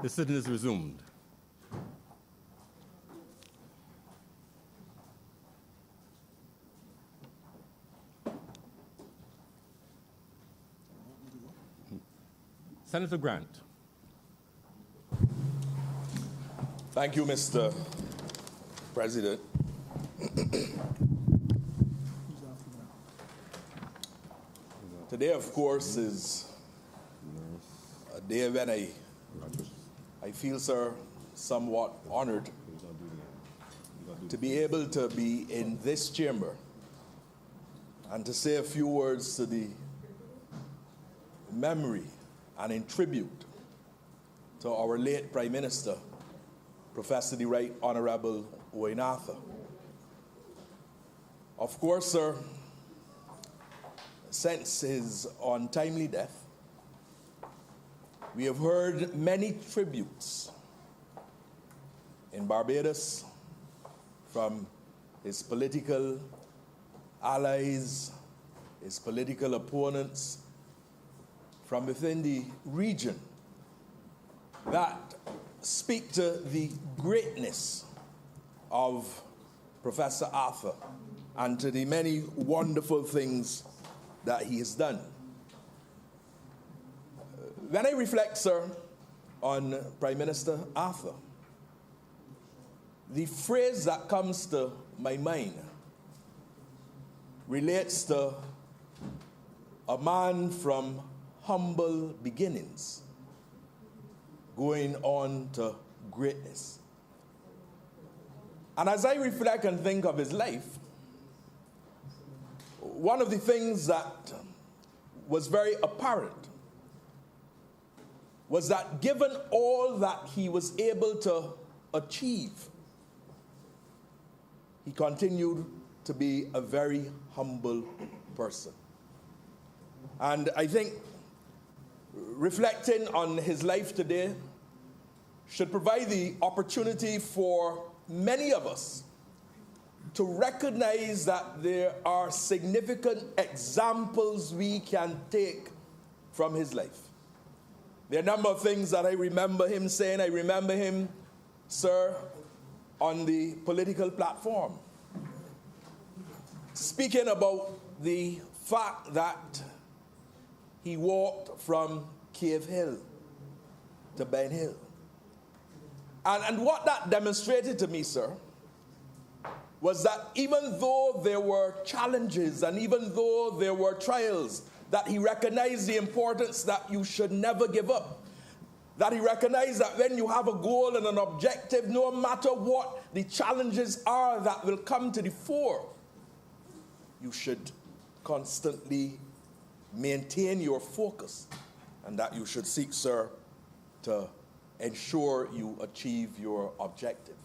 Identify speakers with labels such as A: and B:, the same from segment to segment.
A: The sitting is resumed. Senator Grant.
B: Thank you, Mr. President. Today, of course, is a day when I feel, sir, somewhat honored to be able to be in this chamber and to say a few words to the memory and in tribute to our late Prime Minister, Professor the Right Honourable Wayne Arthur. Of course, sir, since his untimely death, we have heard many tributes in Barbados from his political allies, his political opponents, from within the region that speak to the greatness of Professor Arthur and to the many wonderful things that he has done. When I reflect, sir, on Prime Minister Arthur, the phrase that comes to my mind relates to a man from humble beginnings going on to greatness. And as I reflect and think of his life, one of the things that was very apparent was that given all that he was able to achieve, he continued to be a very humble person. And I think reflecting on his life today should provide the opportunity for many of us to recognize that there are significant examples we can take from his life. There are a number of things that I remember him saying. I remember him, sir, on the political platform, speaking about the fact that he walked from Cave Hill to Ben Hill. And what that demonstrated to me, sir, was that even though there were challenges and even though there were trials, that he recognized the importance that you should never give up. That he recognized that when you have a goal and an objective, no matter what the challenges are that will come to the fore, you should constantly maintain your focus, and that you should seek, sir, to ensure you achieve your objective.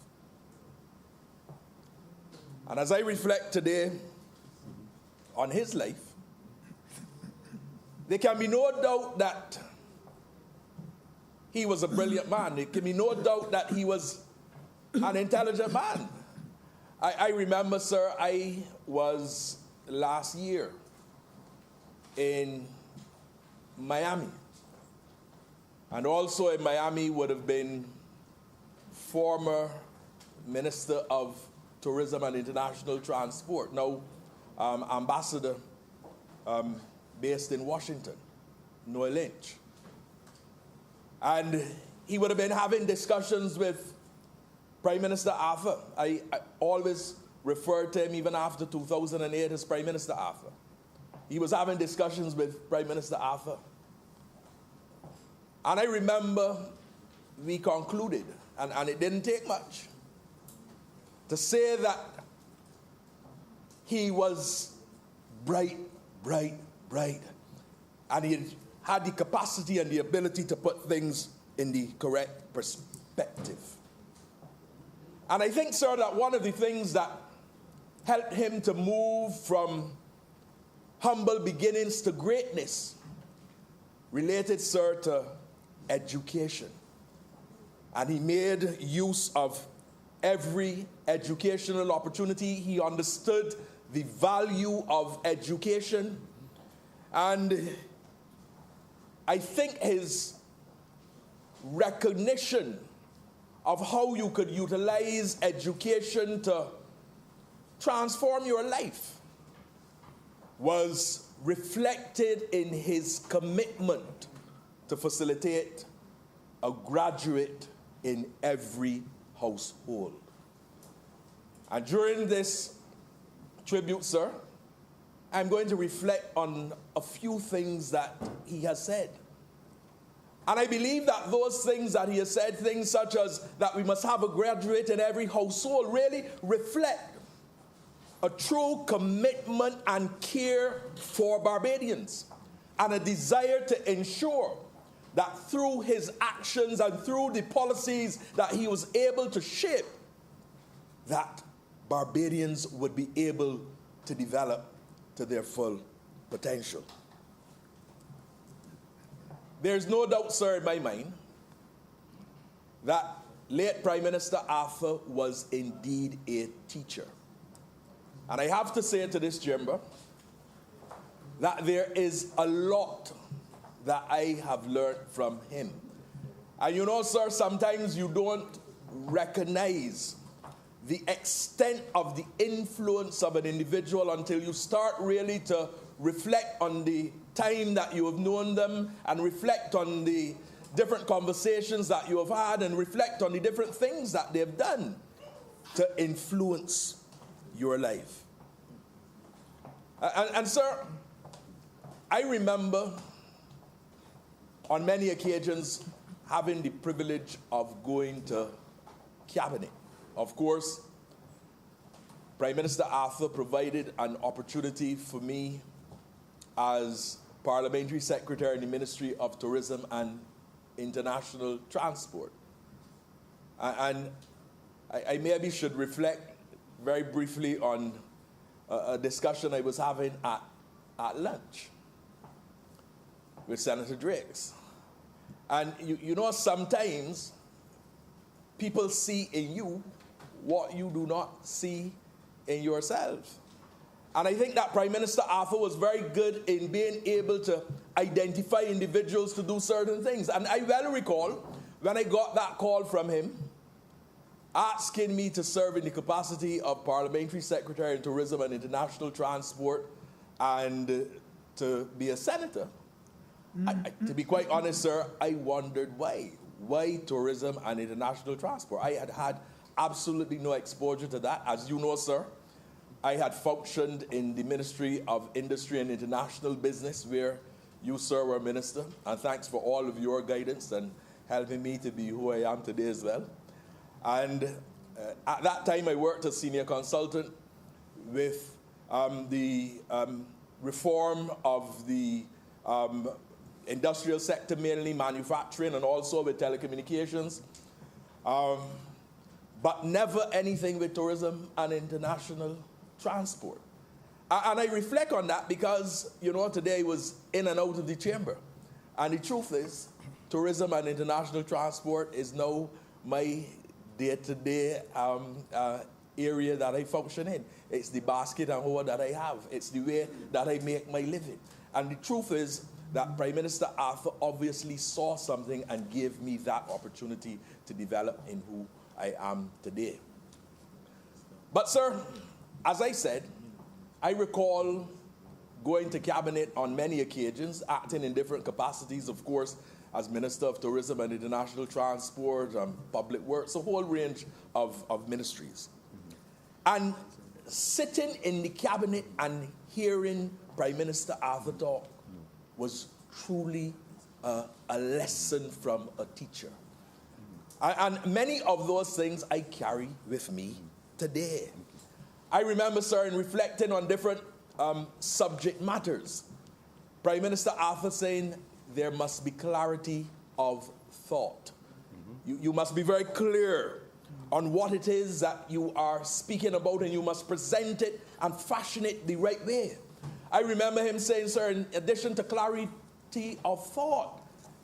B: And as I reflect today on his life, there can be no doubt that he was a brilliant man. There can be no doubt that he was an intelligent man. I remember, sir, I was last year in Miami. And also in Miami would have been former Minister of Tourism and International Transport, now Ambassador based in Washington, Noel Lynch. And he would have been having discussions with Prime Minister Arthur. I always referred to him, even after 2008, as Prime Minister Arthur. He was having discussions with Prime Minister Arthur. And I remember we concluded, and it didn't take much, to say that he was bright, and he had the capacity and the ability to put things in the correct perspective. And I think, sir, that one of the things that helped him to move from humble beginnings to greatness related, sir, to education. And he made use of every educational opportunity. He understood the value of education. And I think his recognition of how you could utilize education to transform your life was reflected in his commitment to facilitate a graduate in every household. And during this tribute, sir, I'm going to reflect on a few things that he has said. And I believe that those things that he has said, things such as that we must have a graduate in every household, really reflect a true commitment and care for Barbadians, and a desire to ensure that through his actions and through the policies that he was able to shape, that Barbadians would be able to develop to their full potential. There's no doubt, sir, in my mind, that late Prime Minister Arthur was indeed a teacher. And I have to say to this chamber that there is a lot that I have learned from him. And you know, sir, sometimes you don't recognize the extent of the influence of an individual until you start really to reflect on the time that you have known them, and reflect on the different conversations that you have had, and reflect on the different things that they've done to influence your life. And sir, I remember on many occasions having the privilege of going to cabinet. Of course, Prime Minister Arthur provided an opportunity for me as Parliamentary Secretary in the Ministry of Tourism and International Transport. And I maybe should reflect very briefly on a discussion I was having at lunch with Senator Drakes. And you know, sometimes people see in you what you do not see in yourself. And I think that Prime Minister Arthur was very good in being able to identify individuals to do certain things. And I well recall when I got that call from him asking me to serve in the capacity of Parliamentary Secretary in Tourism and International Transport and to be a senator. To be quite honest, sir, I wondered why. Why tourism and international transport? I had had absolutely no exposure to that. As you know, sir, I had functioned in the Ministry of Industry and International Business, where you, sir, were minister. And thanks for all of your guidance and helping me to be who I am today as well. And at that time, I worked as senior consultant with the reform of the industrial sector, mainly manufacturing, and also with telecommunications. But never anything with tourism and international transport. And I reflect on that because, you know, today I was in and out of the chamber. And the truth is, tourism and international transport is now my day-to-day area that I function in. It's the basket and hoe that I have. It's the way that I make my living. And the truth is that Prime Minister Arthur obviously saw something and gave me that opportunity to develop in who I am today. But, sir, as I said, I recall going to cabinet on many occasions, acting in different capacities, of course, as Minister of Tourism and International Transport, Public Works, a whole range of ministries. And sitting in the cabinet and hearing Prime Minister Arthur talk was truly a lesson from a teacher. And many of those things I carry with me today. I remember, sir, in reflecting on different subject matters, Prime Minister Arthur saying there must be clarity of thought. You must be very clear on what it is that you are speaking about, and you must present it and fashion it the right way. I remember him saying, sir, in addition to clarity of thought,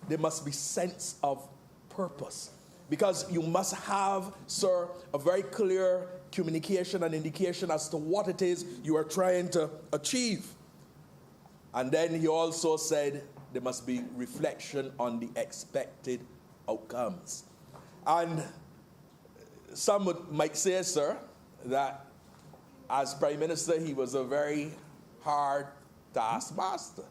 B: there must be sense of purpose. Because you must have, sir, a very clear communication and indication as to what it is you are trying to achieve. And then he also said there must be reflection on the expected outcomes. And some might say, sir, that as Prime Minister, he was a very hard taskmaster.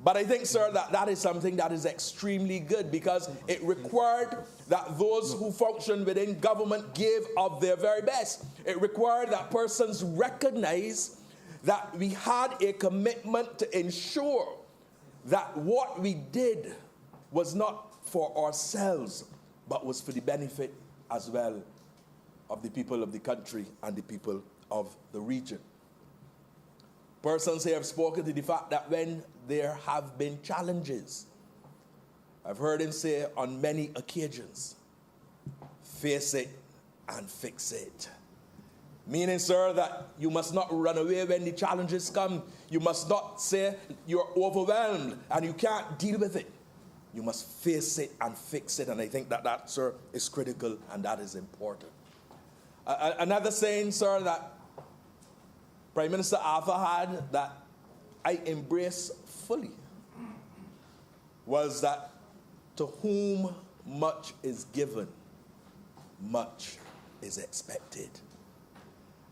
B: But I think, sir, that is something that is extremely good, because it required that those who function within government gave of their very best. It required that persons recognize that we had a commitment to ensure that what we did was not for ourselves, but was for the benefit as well of the people of the country and the people of the region. Persons here have spoken to the fact that when there have been challenges, I've heard him say on many occasions, face it and fix it. Meaning, sir, that you must not run away when the challenges come. You must not say you're overwhelmed and you can't deal with it. You must face it and fix it. And I think that, sir, is critical and that is important. Another saying, sir, that Prime Minister Arthur had that I embrace fully was that to whom much is given, much is expected.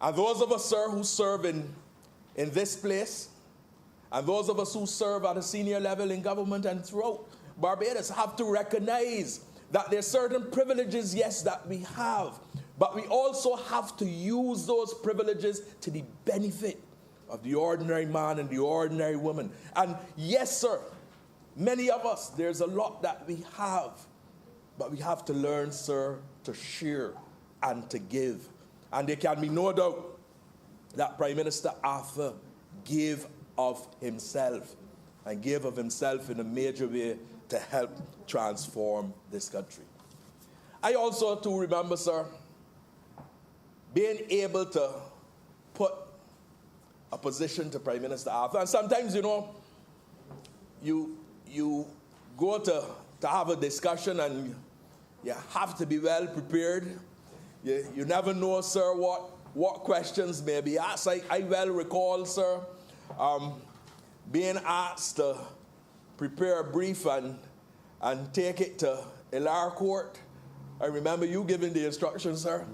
B: And those of us, sir, who serve in this place, and those of us who serve at a senior level in government and throughout Barbados have to recognize that there are certain privileges, yes, that we have, but we also have to use those privileges to the benefit of the ordinary man and the ordinary woman. And yes, sir, many of us, there's a lot that we have, but we have to learn, sir, to share and to give. And there can be no doubt that Prime Minister Arthur gave of himself, and gave of himself in a major way to help transform this country. I also, too, remember, sir, being able to put a position to Prime Minister Arthur. And sometimes, you know, you go to have a discussion and you have to be well prepared. You never know, sir, what questions may be asked. I well recall, sir, being asked to prepare a brief and take it to Ilar Court. I remember you giving the instructions, sir.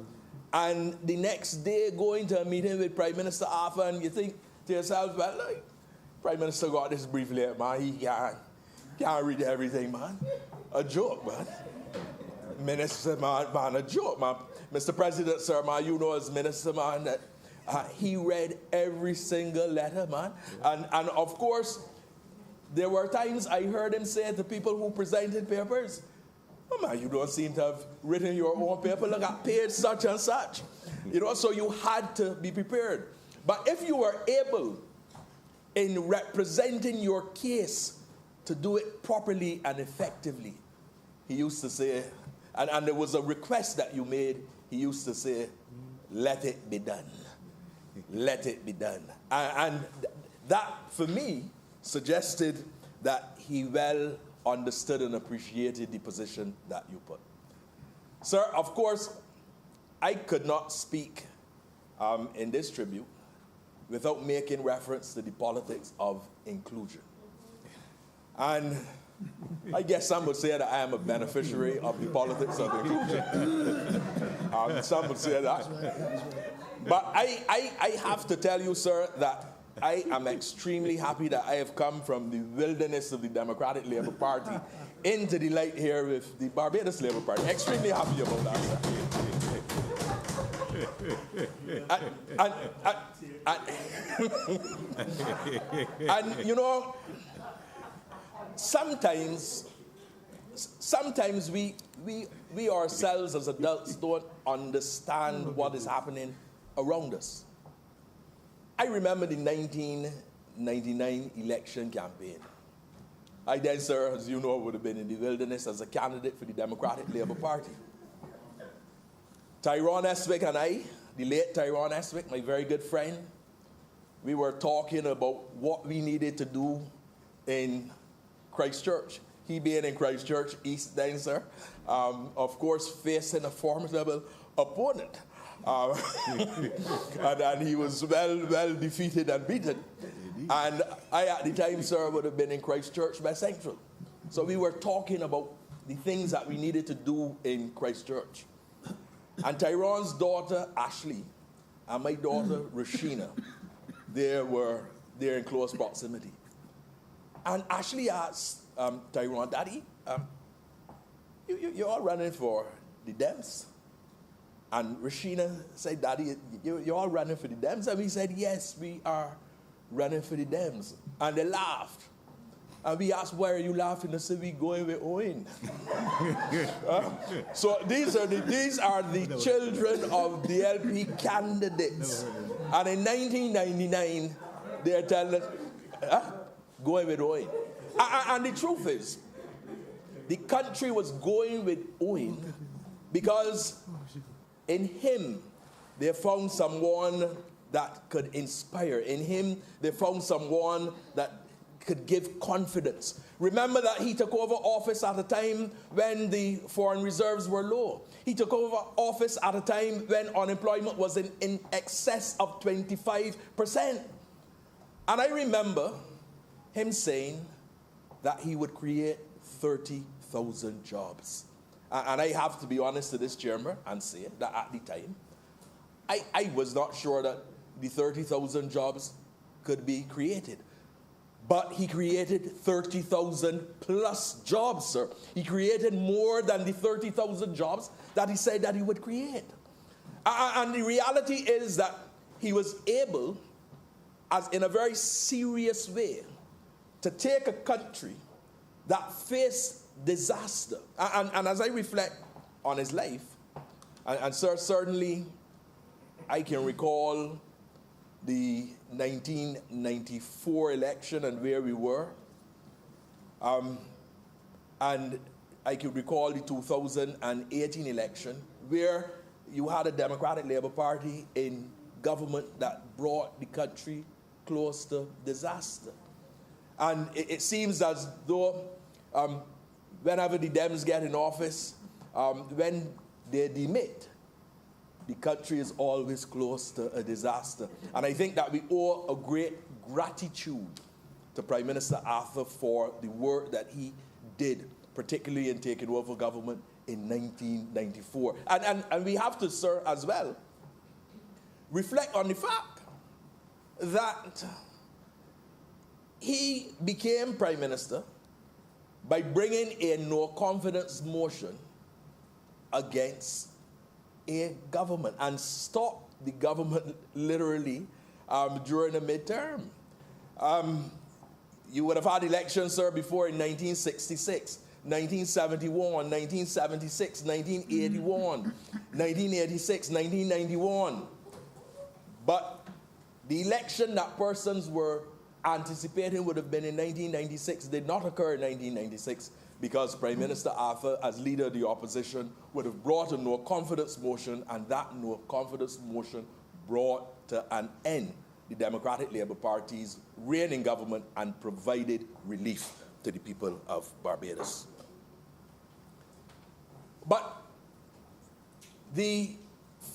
B: And the next day going to a meeting with Prime Minister Arthur, and you think to yourself, well, like, Prime Minister got this brief late, man. He can't read everything, man. A joke, man. Minister, man, a joke, man. Mr. President, sir, man, you know as minister, man, that he read every single letter, man. And of course, there were times I heard him say to people who presented papers, oh, man, you don't seem to have written your own paper. Look, I paid such and such. You know, so you had to be prepared. But if you were able, in representing your case, to do it properly and effectively, he used to say, and there was a request that you made, he used to say, let it be done. Let it be done. And that, for me, suggested that he well understood and appreciated the position that you put. Sir, of course, I could not speak in this tribute without making reference to the politics of inclusion. And I guess some would say that I am a beneficiary of the politics of inclusion. Some would say that. But I have to tell you, sir, that I am extremely happy that I have come from the wilderness of the Democratic Labour Party into the light here with the Barbados Labour Party. Extremely happy about that, sir. And you know, sometimes we ourselves as adults don't understand what is happening around us. I remember the 1999 election campaign. I then, sir, as you know, would have been in the wilderness as a candidate for the Democratic Labour Party. Tyrone Eswick and I, the late Tyrone Eswick, my very good friend, we were talking about what we needed to do in Christchurch. He being in Christchurch East then, sir, of course, facing a formidable opponent. And he was well defeated and beaten. And I, at the time, sir, would have been in Christchurch by Central. So we were talking about the things that we needed to do in Christchurch. And Tyrone's daughter, Ashley, and my daughter, Rashina, they're in close proximity. And Ashley asked Tyrone, Daddy, you're all running for the Dems? And Rashina said, Daddy, you're all running for the Dems? And we said, yes, we are running for the Dems. And they laughed. And we asked, why are you laughing? They said, we going with Owen. So these are the children of the LP candidates. And in 1999, they're telling us, going with Owen. And the truth is, the country was going with Owen because in him, they found someone that could inspire. In him, they found someone that could give confidence. Remember that he took over office at a time when the foreign reserves were low. He took over office at a time when unemployment was in excess of 25%. And I remember him saying that he would create 30,000 jobs. And I have to be honest to this chamber and say that at the time, I was not sure that the 30,000 jobs could be created. But he created 30,000 plus jobs, sir. He created more than the 30,000 jobs that he said that he would create. And the reality is that he was able, as in a very serious way, to take a country that faced disaster. And as I reflect on his life, and sir, certainly I can recall the 1994 election and where we were. And I can recall the 2018 election where you had a Democratic Labour Party in government that brought the country close to disaster. And it seems as though whenever the Dems get in office, when they demit, the country is always close to a disaster. And I think that we owe a great gratitude to Prime Minister Arthur for the work that he did, particularly in taking over government in 1994. And we have to, sir, as well, reflect on the fact that he became Prime Minister by bringing a no-confidence motion against a government and stop the government literally during the midterm. You would have had elections, sir, before in 1966, 1971, 1976, 1981, 1986, 1991. But the election that persons were anticipating would have been in 1996 did not occur in 1996 because Prime Minister Arthur, as leader of the opposition, would have brought a no-confidence motion, and that no-confidence motion brought to an end the Democratic Labour Party's reign in government and provided relief to the people of Barbados. But the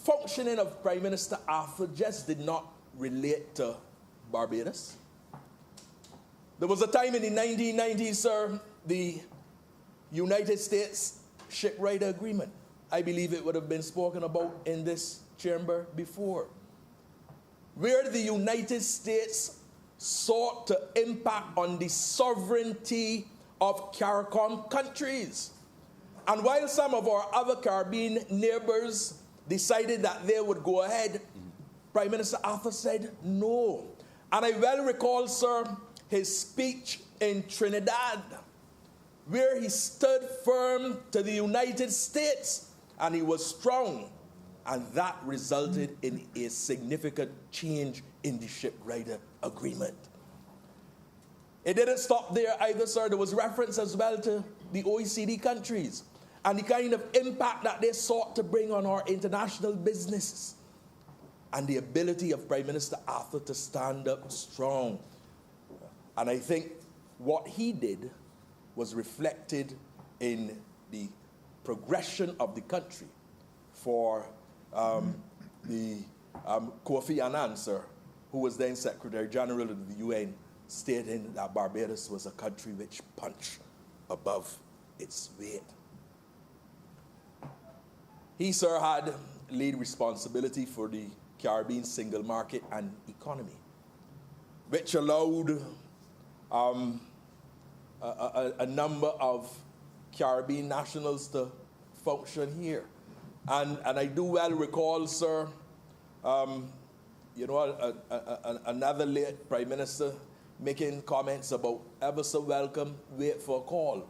B: functioning of Prime Minister Arthur just did not relate to Barbados. There was a time in the 1990s, sir, the United States Shipwright Agreement. I believe it would have been spoken about in this chamber before, where the United States sought to impact on the sovereignty of CARICOM countries. And while some of our other Caribbean neighbors decided that they would go ahead, Prime Minister Arthur said no. And I well recall, sir, his speech in Trinidad, where he stood firm to the United States, and he was strong. And that resulted in a significant change in the Shipwright Agreement. It didn't stop there either, sir. There was reference as well to the OECD countries and the kind of impact that they sought to bring on our international businesses, and the ability of Prime Minister Arthur to stand up strong. And I think what he did was reflected in the progression of the country for the Kofi Annan, sir, who was then Secretary General of the UN, stating that Barbados was a country which punched above its weight. He, sir, had lead responsibility for the Caribbean single market and economy, which allowed a number of Caribbean nationals to function here. And I do well recall, sir, another late Prime Minister making comments about ever so welcome, wait for a call.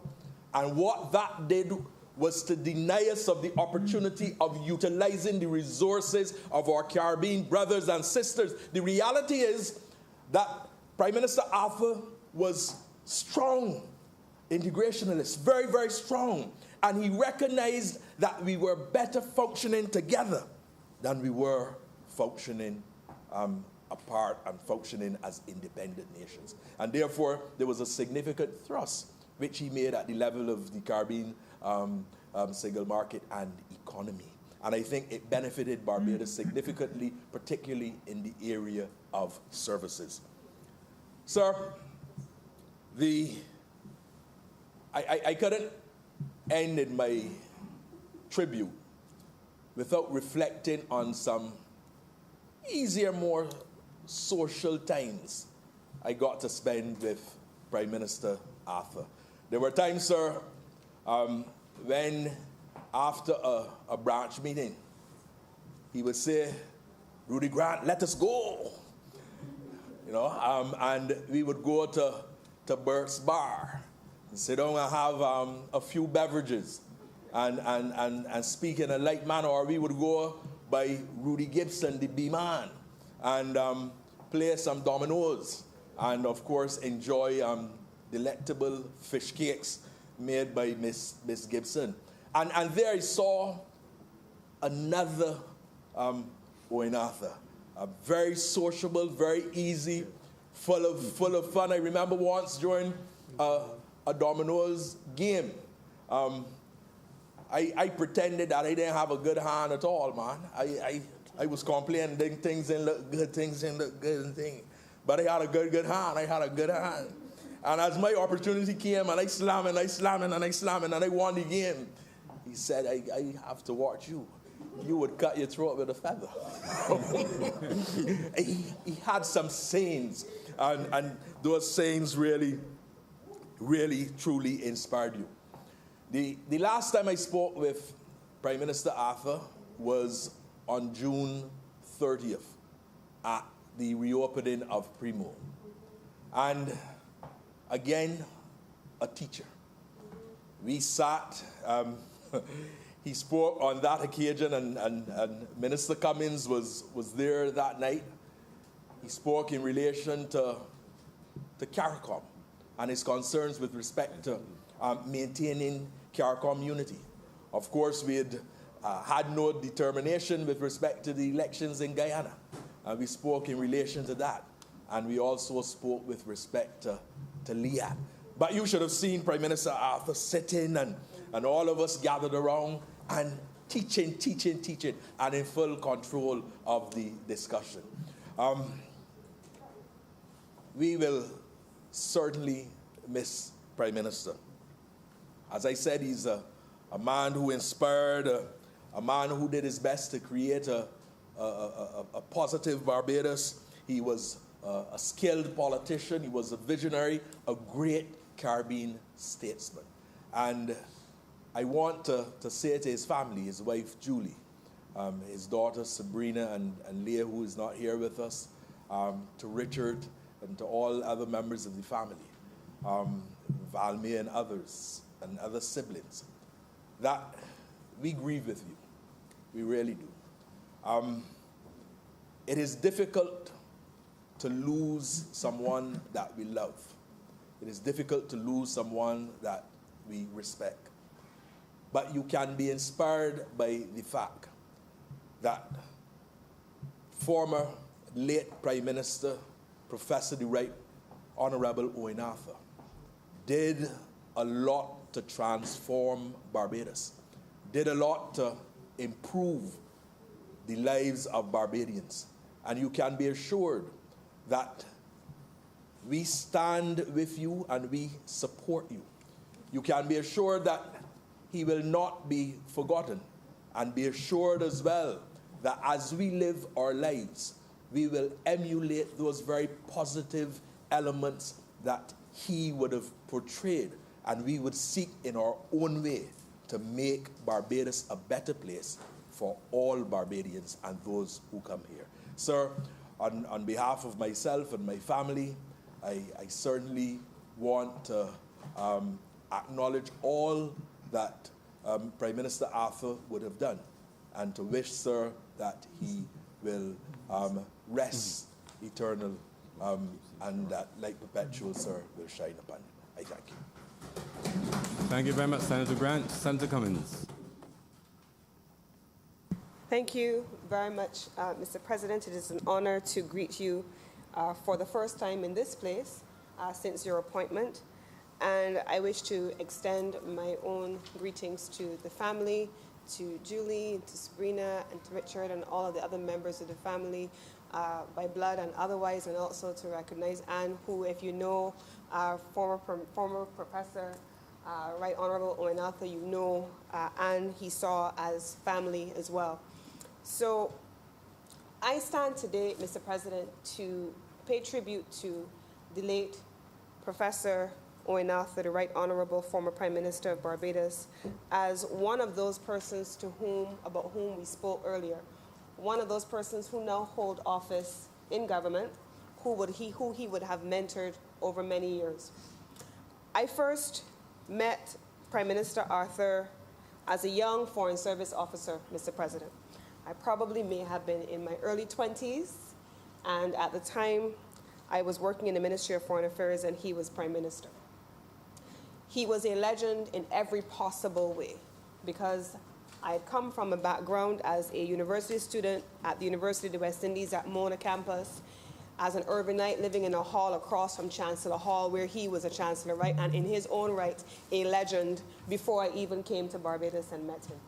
B: And what that did was to deny us of the opportunity of utilizing the resources of our Caribbean brothers and sisters. The reality is that Prime Minister Arthur was strong integrationalist, very, very strong. And he recognized that we were better functioning together than we were functioning apart and functioning as independent nations. And therefore, there was a significant thrust which he made at the level of the Caribbean single market and economy. And I think it benefited Barbados significantly, particularly in the area of services. Sir, I couldn't end in my tribute without reflecting on some easier, more social times I got to spend with Prime Minister Arthur. There were times, sir, when after a branch meeting, he would say, "Rudy Grant, let us go." And we would go to Bert's Bar and sit down and have a few beverages and speak in a light manner. Or we would go by Rudy Gibson, the B-man, and play some dominoes. And, of course, enjoy delectable fish cakes made by Miss Gibson. And there I saw another Owen Arthur. Very sociable, very easy, full of fun. I remember once during a dominoes game, I pretended that I didn't have a good hand at all, man. I was complaining things didn't look good, things didn't look good and things. But I had a good hand. And as my opportunity came, and I slammed and I won the game, he said, I have to watch you. You would cut your throat with a feather. He had some sayings, and those sayings really, truly inspired you. The last time I spoke with Prime Minister Arthur was on June 30th at the reopening of Primo. And again, a teacher. We sat, he spoke on that occasion, and Minister Cummins was there that night. He spoke in relation to CARICOM and his concerns with respect to maintaining CARICOM unity. Of course, we had no determination with respect to the elections in Guyana, and we spoke in relation to that. And we also spoke with respect to LIAT. But you should have seen Prime Minister Arthur sitting and all of us gathered around and teaching, and in full control of the discussion. We will certainly miss Prime Minister. As I said, he's a man who inspired, a man who did his best to create a positive Barbados. He was a skilled politician. He was a visionary, a great Caribbean statesman. And I want to say to his family, his wife Julie, his daughter Sabrina and Leah, who is not here with us, to Richard and to all other members of the family, Valmy and others, and other siblings, that we grieve with you. We really do. It is difficult to lose someone that we love. It is difficult to lose someone that we respect. But you can be inspired by the fact that former late Prime Minister, Professor the Right Honourable Owen Arthur, did a lot to transform Barbados, did a lot to improve the lives of Barbadians. And you can be assured that we stand with you and we support you. You can be assured that he will not be forgotten. And be assured as well that as we live our lives, we will emulate those very positive elements that he would have portrayed, and we would seek in our own way to make Barbados a better place for all Barbadians and those who come here. Sir, on behalf of myself and my family, I certainly want to acknowledge all that Prime Minister Arthur would have done, and to wish, sir, that he will rest eternal, and that light perpetual, sir, will shine upon him. I thank you.
A: Thank you very much, Senator Grant. Senator Cummins.
C: Thank you very much, Mr. President. It is an honor to greet you for the first time in this place since your appointment. And I wish to extend my own greetings to the family, to Julie, to Sabrina, and to Richard, and all of the other members of the family by blood and otherwise, and also to recognize Anne, who, if you know, former Professor Right Honourable Owen Arthur, you know Anne he saw as family as well. So I stand today, Mr. President, to pay tribute to the late Professor Owen Arthur, the Right Honourable former Prime Minister of Barbados, as one of those persons about whom we spoke earlier, one of those persons who now hold office in government, who he would have mentored over many years. I first met Prime Minister Arthur as a young Foreign Service officer, Mr. President. I probably may have been in my early 20s, and at the time I was working in the Ministry of Foreign Affairs and he was Prime Minister. He was a legend in every possible way, because I had come from a background as a university student at the University of the West Indies at Mona campus, as an urbanite living in a hall across from Chancellor Hall, where he was a chancellor, right, and in his own right, a legend, before I even came to Barbados and met him.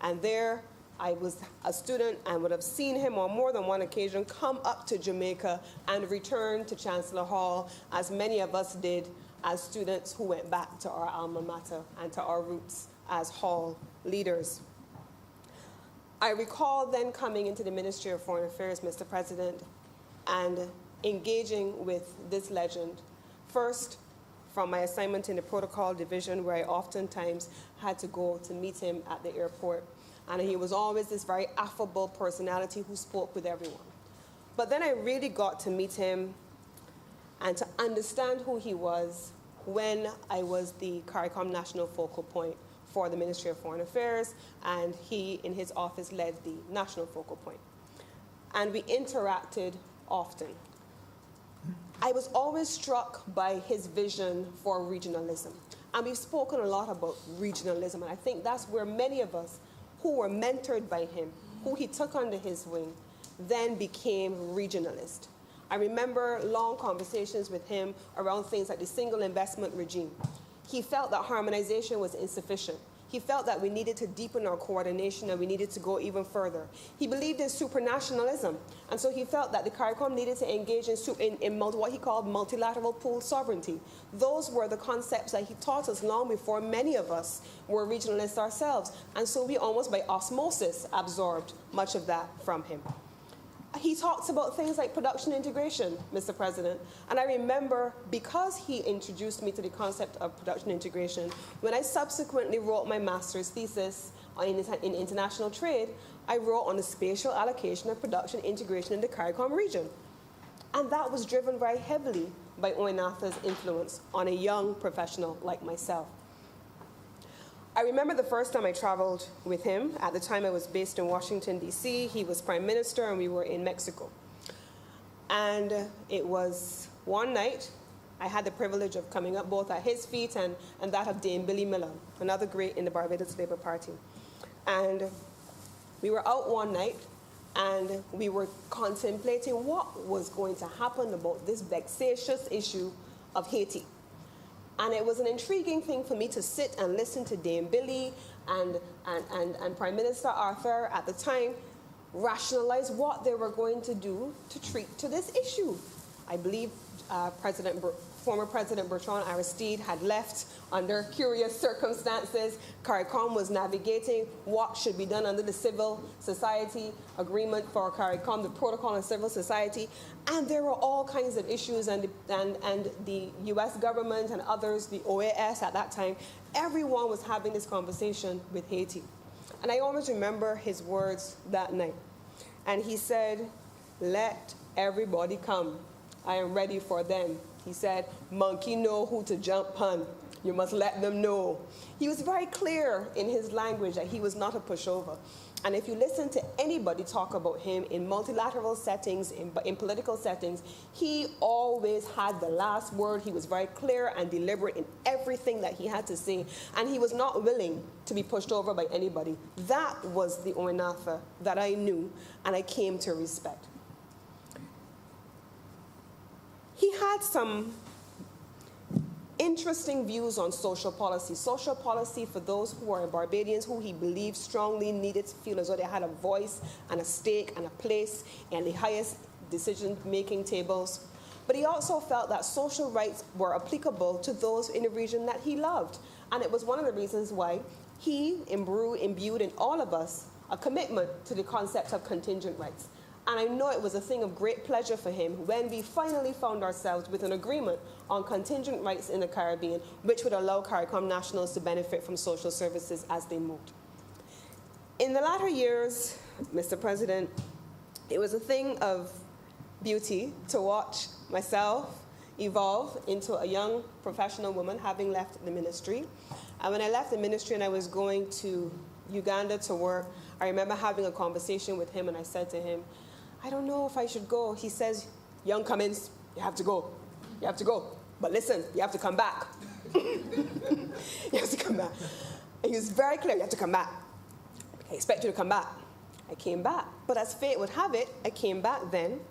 C: And there I was a student and would have seen him on more than one occasion come up to Jamaica and return to Chancellor Hall, as many of us did as students who went back to our alma mater and to our roots as hall leaders. I recall then coming into the Ministry of Foreign Affairs, Mr. President, and engaging with this legend, first from my assignment in the Protocol Division, where I oftentimes had to go to meet him at the airport. And he was always this very affable personality who spoke with everyone. But then I really got to meet him and to understand who he was when I was the CARICOM National Focal Point for the Ministry of Foreign Affairs, and he, in his office, led the National Focal Point. And we interacted often. I was always struck by his vision for regionalism. And we've spoken a lot about regionalism, and I think that's where many of us who were mentored by him, who he took under his wing, then became regionalist. I remember long conversations with him around things like the single investment regime. He felt that harmonization was insufficient. He felt that we needed to deepen our coordination and we needed to go even further. He believed in supranationalism, and so he felt that the CARICOM needed to engage in what he called multilateral pooled sovereignty. Those were the concepts that he taught us long before many of us were regionalists ourselves, and so we almost by osmosis absorbed much of that from him. He talks about things like production integration, Mr. President. And I remember, because he introduced me to the concept of production integration, when I subsequently wrote my master's thesis in international trade, I wrote on the spatial allocation of production integration in the CARICOM region. And that was driven very heavily by Owen Arthur's influence on a young professional like myself. I remember the first time I traveled with him. At the time I was based in Washington, D.C. He was Prime Minister and we were in Mexico. And it was one night. I had the privilege of coming up both at his feet and that of Dame Billy Miller, another great in the Barbados Labour Party. And we were out one night and we were contemplating what was going to happen about this vexatious issue of Haiti. And it was an intriguing thing for me to sit and listen to Dame Billy and Prime Minister Arthur at the time rationalize what they were going to do to treat to this issue. I believe former President Bertrand Aristide had left under curious circumstances. CARICOM was navigating what should be done under the Civil Society Agreement for CARICOM, the Protocol on Civil Society, and there were all kinds of issues, and the U.S. government and others, the OAS at that time, everyone was having this conversation with Haiti. And I always remember his words that night. And he said, "Let everybody come. I am ready for them." He said, "Monkey know who to jump on. You must let them know." He was very clear in his language that he was not a pushover. And if you listen to anybody talk about him in multilateral settings, in political settings, he always had the last word. He was very clear and deliberate in everything that he had to say. And he was not willing to be pushed over by anybody. That was the Owenafa that I knew and I came to respect. He had some interesting views on social policy. Social policy for those who are Barbadians, who he believed strongly needed to feel as though they had a voice and a stake and a place in the highest decision-making tables. But he also felt that social rights were applicable to those in the region that he loved. And it was one of the reasons why he imbued in all of us a commitment to the concept of contingent rights. And I know it was a thing of great pleasure for him when we finally found ourselves with an agreement on contingent rights in the Caribbean, which would allow CARICOM nationals to benefit from social services as they moved. In the latter years, Mr. President, it was a thing of beauty to watch myself evolve into a young professional woman, having left the ministry. And when I left the ministry and I was going to Uganda to work, I remember having a conversation with him, and I said to him, "I don't know if I should go." He says, "Young Cummins, you have to go. You have to go. But listen, you have to come back." You have to come back. And he was very clear, "You have to come back. I expect you to come back." I came back. But as fate would have it, I came back then.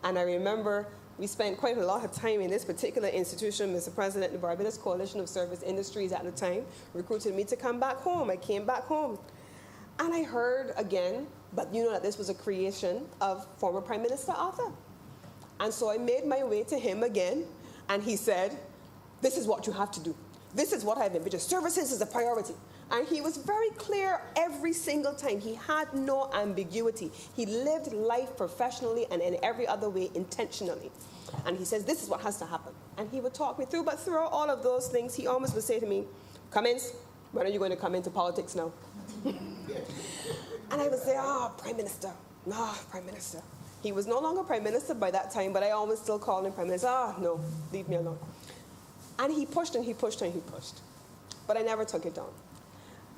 C: And I remember we spent quite a lot of time in this particular institution. Mr. President, the Barbados Coalition of Service Industries at the time recruited me to come back home. I came back home. And I heard again, but you know that this was a creation of former Prime Minister Arthur. And so I made my way to him again, and he said, "This is what you have to do. This is what I've envisioned. Services is a priority." And he was very clear every single time. He had no ambiguity. He lived life professionally and in every other way intentionally. And he says, "This is what has to happen." And he would talk me through, but throughout all of those things, he almost would say to me, "Cummins, when are you going to come into politics now?" And I would say, Prime Minister. Prime Minister. He was no longer Prime Minister by that time, but I always still called him Prime Minister. No, leave me alone. And he pushed and he pushed and he pushed. But I never took it down.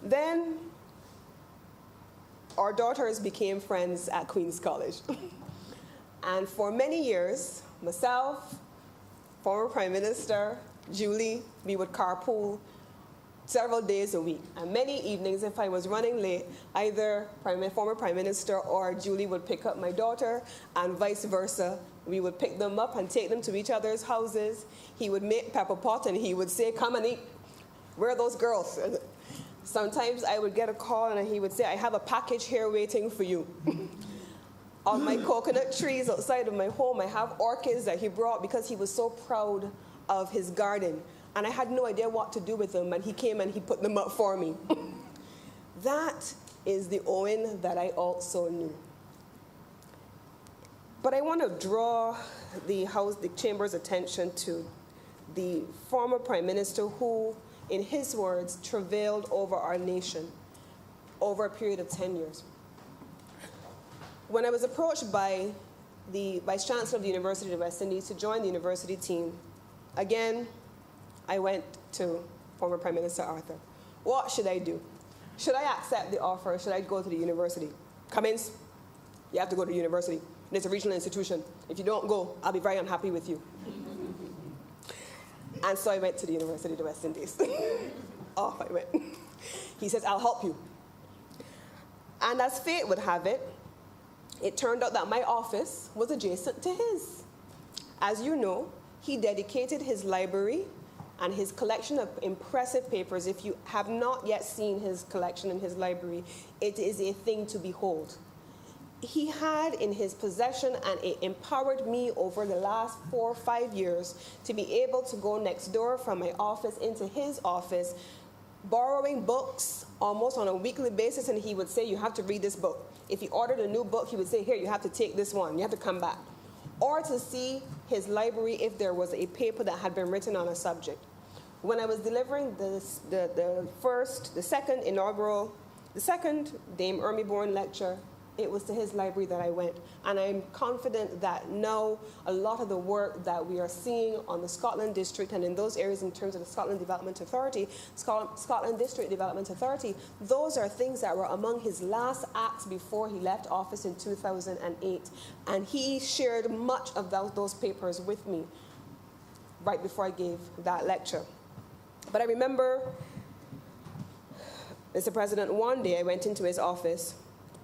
C: Then our daughters became friends at Queen's College. And for many years, myself, former Prime Minister, Julie, we would carpool several days a week. And many evenings, if I was running late, either former Prime Minister or Julie would pick up my daughter, and vice versa. We would pick them up and take them to each other's houses. He would make pepper pot and he would say, "Come and eat. Where are those girls?" Sometimes I would get a call and he would say, "I have a package here waiting for you." On my coconut trees outside of my home, I have orchids that he brought because he was so proud of his garden. And I had no idea what to do with them, and he came and he put them up for me. That is the Owen that I also knew. But I want to draw the Chamber's attention to the former Prime Minister who, in his words, travailed over our nation over a period of 10 years. When I was approached by the Vice Chancellor of the University of the West Indies to join the university team, again, I went to former Prime Minister Arthur. What should I do? Should I accept the offer or should I go to the university? Cummins, you have to go to the university. It's a regional institution. If you don't go, I'll be very unhappy with you. And so I went to the University of the West Indies. Off I went. He says, "I'll help you." And as fate would have it, it turned out that my office was adjacent to his. As you know, he dedicated his library and his collection of impressive papers. If you have not yet seen his collection in his library, it is a thing to behold. he had in his possession, and it empowered me over the last 4 or 5 years to be able to go next door from my office into his office, borrowing books almost on a weekly basis, and he would say, you have to read this book. If he ordered a new book, he would say, here, you have to take this one, you have to come back. Or to see his library if there was a paper that had been written on a subject. When I was delivering the second Dame Ermy-Bourne lecture, it was to his library that I went. And I'm confident that now a lot of the work that we are seeing on the Scotland District and in those areas in terms of the Scotland Development Authority, Scotland District Development Authority, those are things that were among his last acts before he left office in 2008. And he shared much of those papers with me right before I gave that lecture. But I remember, Mr. President, one day I went into his office,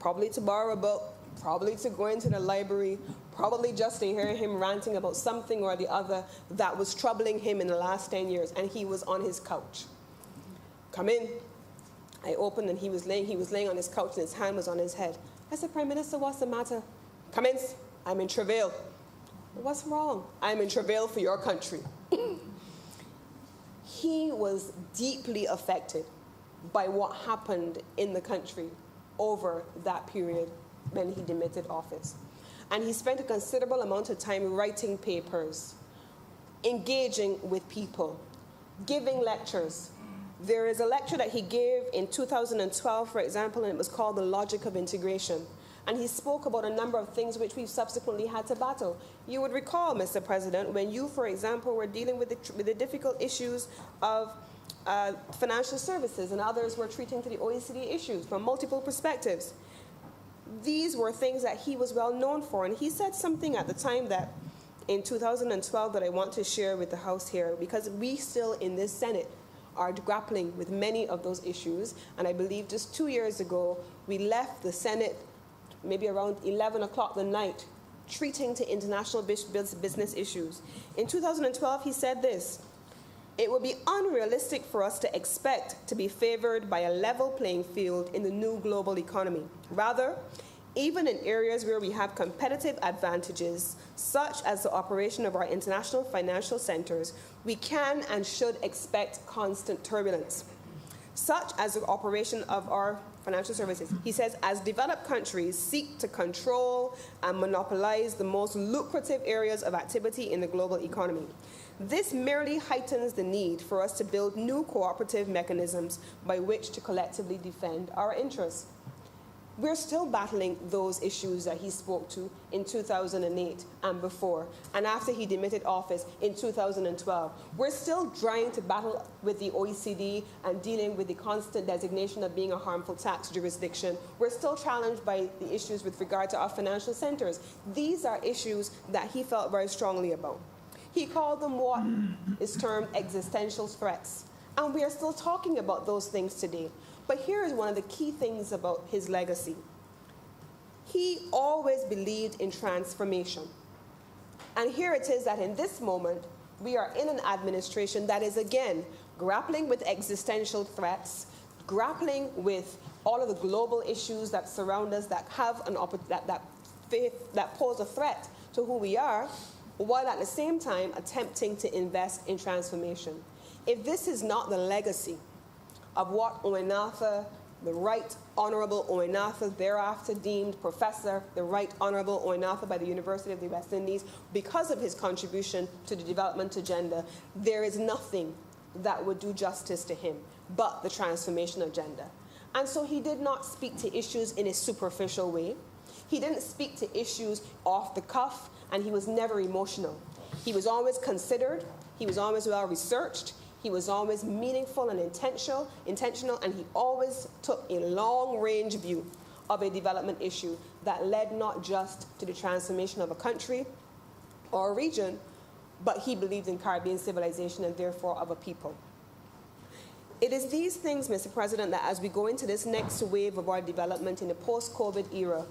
C: probably to borrow a book, probably to go into the library, probably just to hear him ranting about something or the other that was troubling him in the last 10 years, and he was on his couch. Come in. I opened and he was laying on his couch and his hand was on his head. I said, Prime Minister, what's the matter? Come in. I'm in travail. What's wrong? I'm in travail for your country. He was deeply affected by what happened in the country over that period when he demitted office. And he spent a considerable amount of time writing papers, engaging with people, giving lectures. There is a lecture that he gave in 2012, for example, and it was called The Logic of Integration. And he spoke about a number of things which we've subsequently had to battle. You would recall, Mr. President, when you, for example, were dealing with the difficult issues of financial services, and others were treating to the OECD issues from multiple perspectives. These were things that he was well known for, and he said something at the time that in 2012 that I want to share with the House here, because we still in this Senate are grappling with many of those issues, and I believe just 2 years ago we left the Senate maybe around 11 o'clock the night treating to international business issues. In 2012 he said this: it would be unrealistic for us to expect to be favored by a level playing field in the new global economy. Rather, even in areas where we have competitive advantages, such as the operation of our international financial centers, we can and should expect constant turbulence, such as the operation of our financial services. He says, as developed countries seek to control and monopolize the most lucrative areas of activity in the global economy, this merely heightens the need for us to build new cooperative mechanisms by which to collectively defend our interests. We're still battling those issues that he spoke to in 2008 and before, and after he demitted office in 2012. We're still trying to battle with the OECD and dealing with the constant designation of being a harmful tax jurisdiction. We're still challenged by the issues with regard to our financial centers. These are issues that he felt very strongly about. He called them what is termed existential threats. And we are still talking about those things today. But here is one of the key things about his legacy. He always believed in transformation. And here it is that in this moment, we are in an administration that is, again, grappling with existential threats, grappling with all of the global issues that surround us that have that pose a threat to who we are, while at the same time attempting to invest in transformation. If this is not the legacy of what Owenatha, the Right Honourable Owenatha, thereafter deemed Professor, the Right Honourable Owenatha by the University of the West Indies, because of his contribution to the development agenda, there is nothing that would do justice to him but the transformation agenda. And so he did not speak to issues in a superficial way. He didn't speak to issues off the cuff, and he was never emotional. He was always considered, he was always well-researched, he was always meaningful and intentional, and he always took a long-range view of a development issue that led not just to the transformation of a country or a region, but he believed in Caribbean civilization and therefore of a people. It is these things, Mr. President, that as we go into this next wave of our development in the post-COVID era,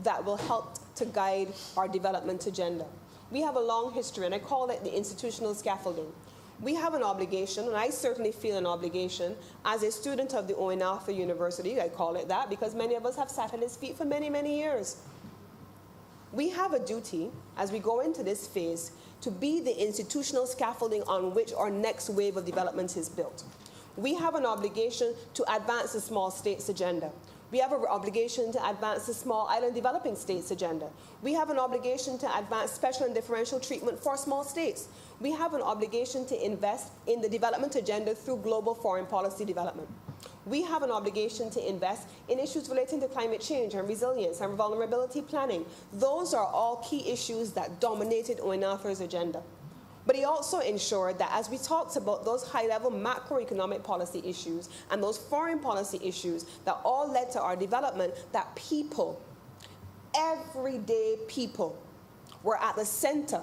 C: that will help to guide our development agenda. We have a long history, and I call it the institutional scaffolding. We have an obligation, and I certainly feel an obligation, as a student of the Owenatha University, I call it that, because many of us have sat at his feet for many, many years. We have a duty, as we go into this phase, to be the institutional scaffolding on which our next wave of development is built. We have an obligation to advance the small states agenda. We have an obligation to advance the small island developing states agenda. We have an obligation to advance special and differential treatment for small states. We have an obligation to invest in the development agenda through global foreign policy development. We have an obligation to invest in issues relating to climate change and resilience and vulnerability planning. Those are all key issues that dominated Owen Arthur's agenda. But he also ensured that as we talked about those high-level macroeconomic policy issues and those foreign policy issues that all led to our development, that people, everyday people, were at the center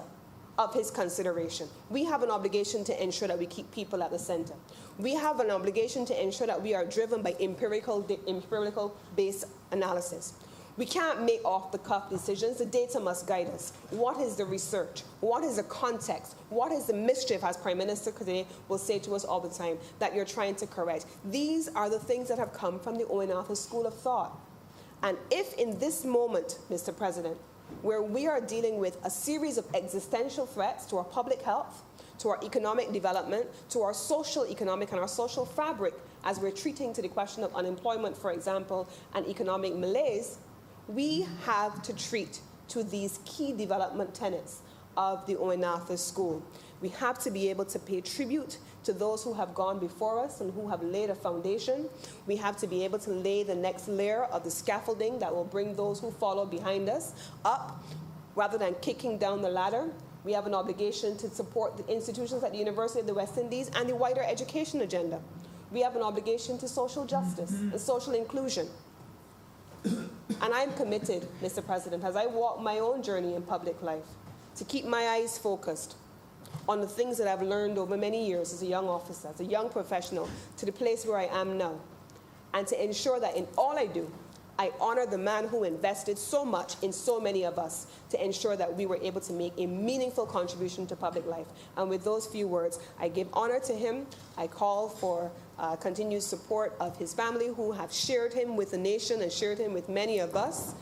C: of his consideration. We have an obligation to ensure that we keep people at the center. We have an obligation to ensure that we are driven by empirical-based analysis. We can't make off-the-cuff decisions. The data must guide us. What is the research? What is the context? What is the mischief, as Prime Minister today will say to us all the time, that you're trying to correct? These are the things that have come from the Owen Arthur School of Thought. And if in this moment, Mr. President, where we are dealing with a series of existential threats to our public health, to our economic development, to our social economic and our social fabric, as we're treating to the question of unemployment, for example, and economic malaise, we have to treat to these key development tenets of the Owen Arthur School. We have to be able to pay tribute to those who have gone before us and who have laid a foundation. We have to be able to lay the next layer of the scaffolding that will bring those who follow behind us up, rather than kicking down the ladder. We have an obligation to support the institutions at the University of the West Indies and the wider education agenda. We have an obligation to social justice and social inclusion. And I'm committed, Mr. President, as I walk my own journey in public life, to keep my eyes focused on the things that I've learned over many years as a young officer, as a young professional, to the place where I am now, and to ensure that in all I do, I honor the man who invested so much in so many of us to ensure that we were able to make a meaningful contribution to public life. And with those few words, I give honor to him. I call for continued support of his family, who have shared him with the nation and shared him with many of us.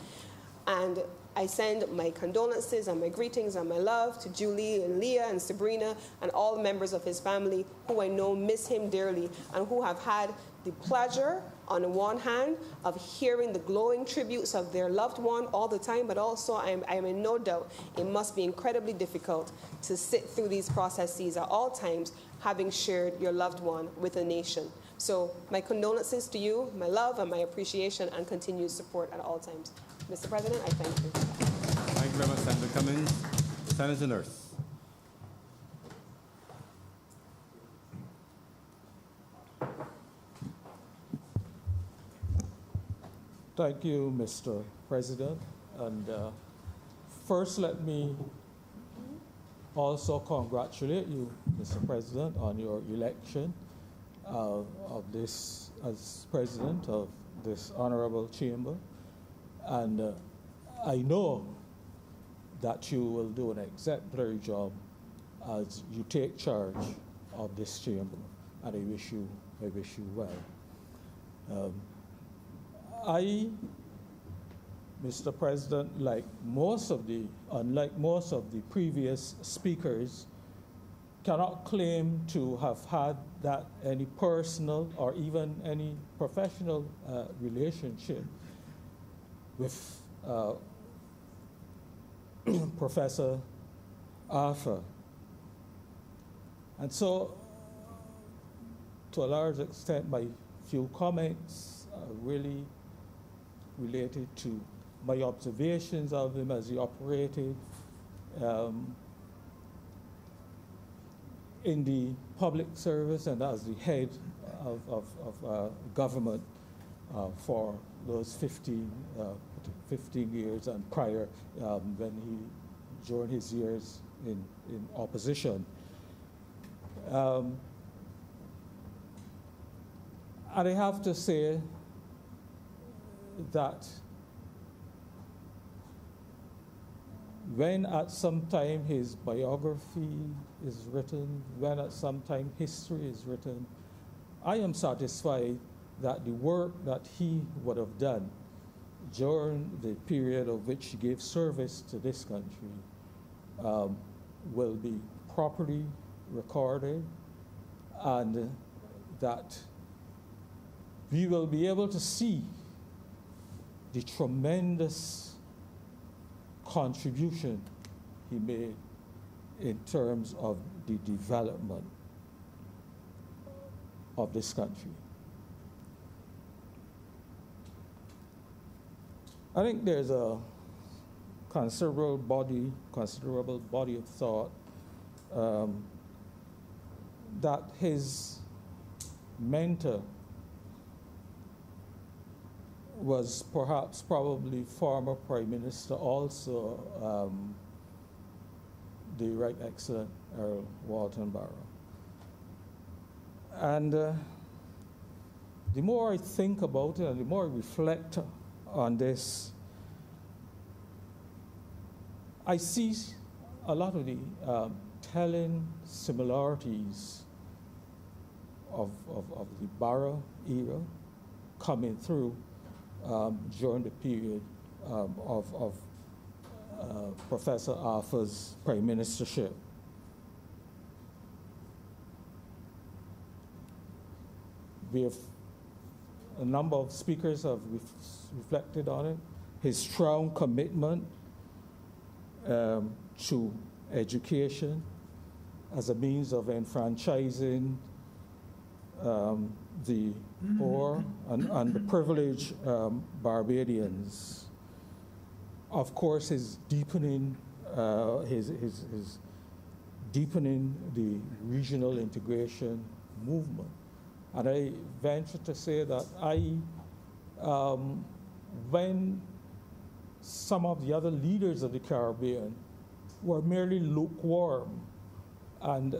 C: And I send my condolences and my greetings and my love to Julie and Leah and Sabrina and all the members of his family who I know miss him dearly and who have had the pleasure, on the one hand, of hearing the glowing tributes of their loved one all the time, but also I am in no doubt it must be incredibly difficult to sit through these processes at all times, having shared your loved one with a nation. So my condolences to you, my love and my appreciation and continued support at all times. Mr. President, I thank you.
A: Thank you very much, Senator Cummins. Senator Nurse.
D: Thank you, Mr. President. And first, let me also congratulate you, Mr. President, on your election of this as president of this honorable chamber. And I know that you will do an exemplary job as you take charge of this chamber, and I wish you well. Mr. President, unlike most of the previous speakers, cannot claim to have had that any personal or even any professional relationship with Professor Arthur. And so, to a large extent, my few comments are really related to my observations of him as he operated in the public service and as the head of government for those 15 years and prior during his years in opposition. And I have to say that when at some time his biography is written, when at some time history is written, I am satisfied that the work that he would have done during the period of which he gave service to this country will be properly recorded, and that we will be able to see the tremendous contribution he made in terms of the development of this country. I think there's a considerable body of thought that his mentor was probably former Prime Minister, also the Right Excellent Earl Walton Barrow. And the more I think about it and the more I reflect on this, I see a lot of the telling similarities of the Barrow era coming through during the period of Professor Arthur's prime ministership. We have a number of speakers have reflected on it. His strong commitment to education as a means of enfranchising the poor and the privileged Barbadians. Of course, his deepening deepening the regional integration movement. And I venture to say that when some of the other leaders of the Caribbean were merely lukewarm and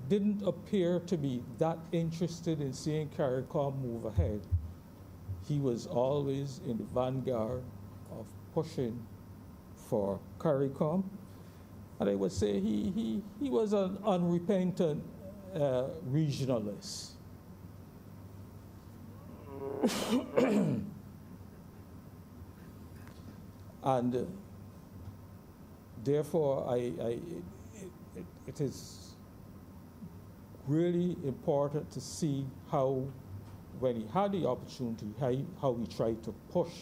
D: didn't appear to be that interested in seeing CARICOM move ahead, he was always in the vanguard of pushing for CARICOM. And I would say he was an unrepentant regionalist. And therefore, it is really important to see how, when he had the opportunity, how he tried to push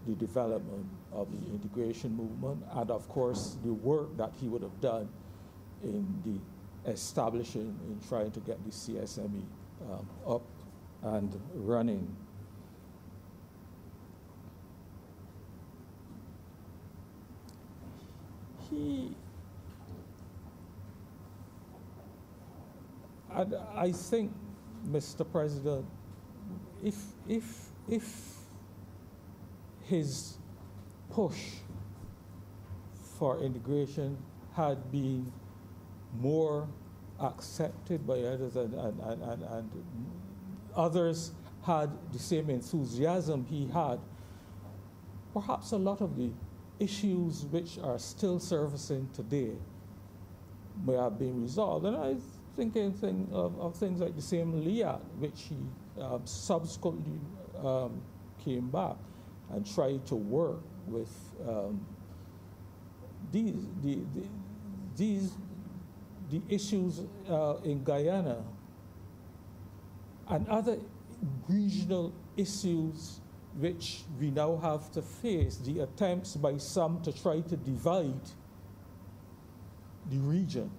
D: the development of the integration movement, and of course the work that he would have done in the establishing, in trying to get the CSME up and running. I think, Mr. President, if his push for integration had been more accepted by others and others had the same enthusiasm he had, perhaps a lot of the issues which are still surfacing today may have been resolved. And I thinking of things like the same LIAT, which he subsequently came back and tried to work with the issues in Guyana and other regional issues which we now have to face, the attempts by some to try to divide the region.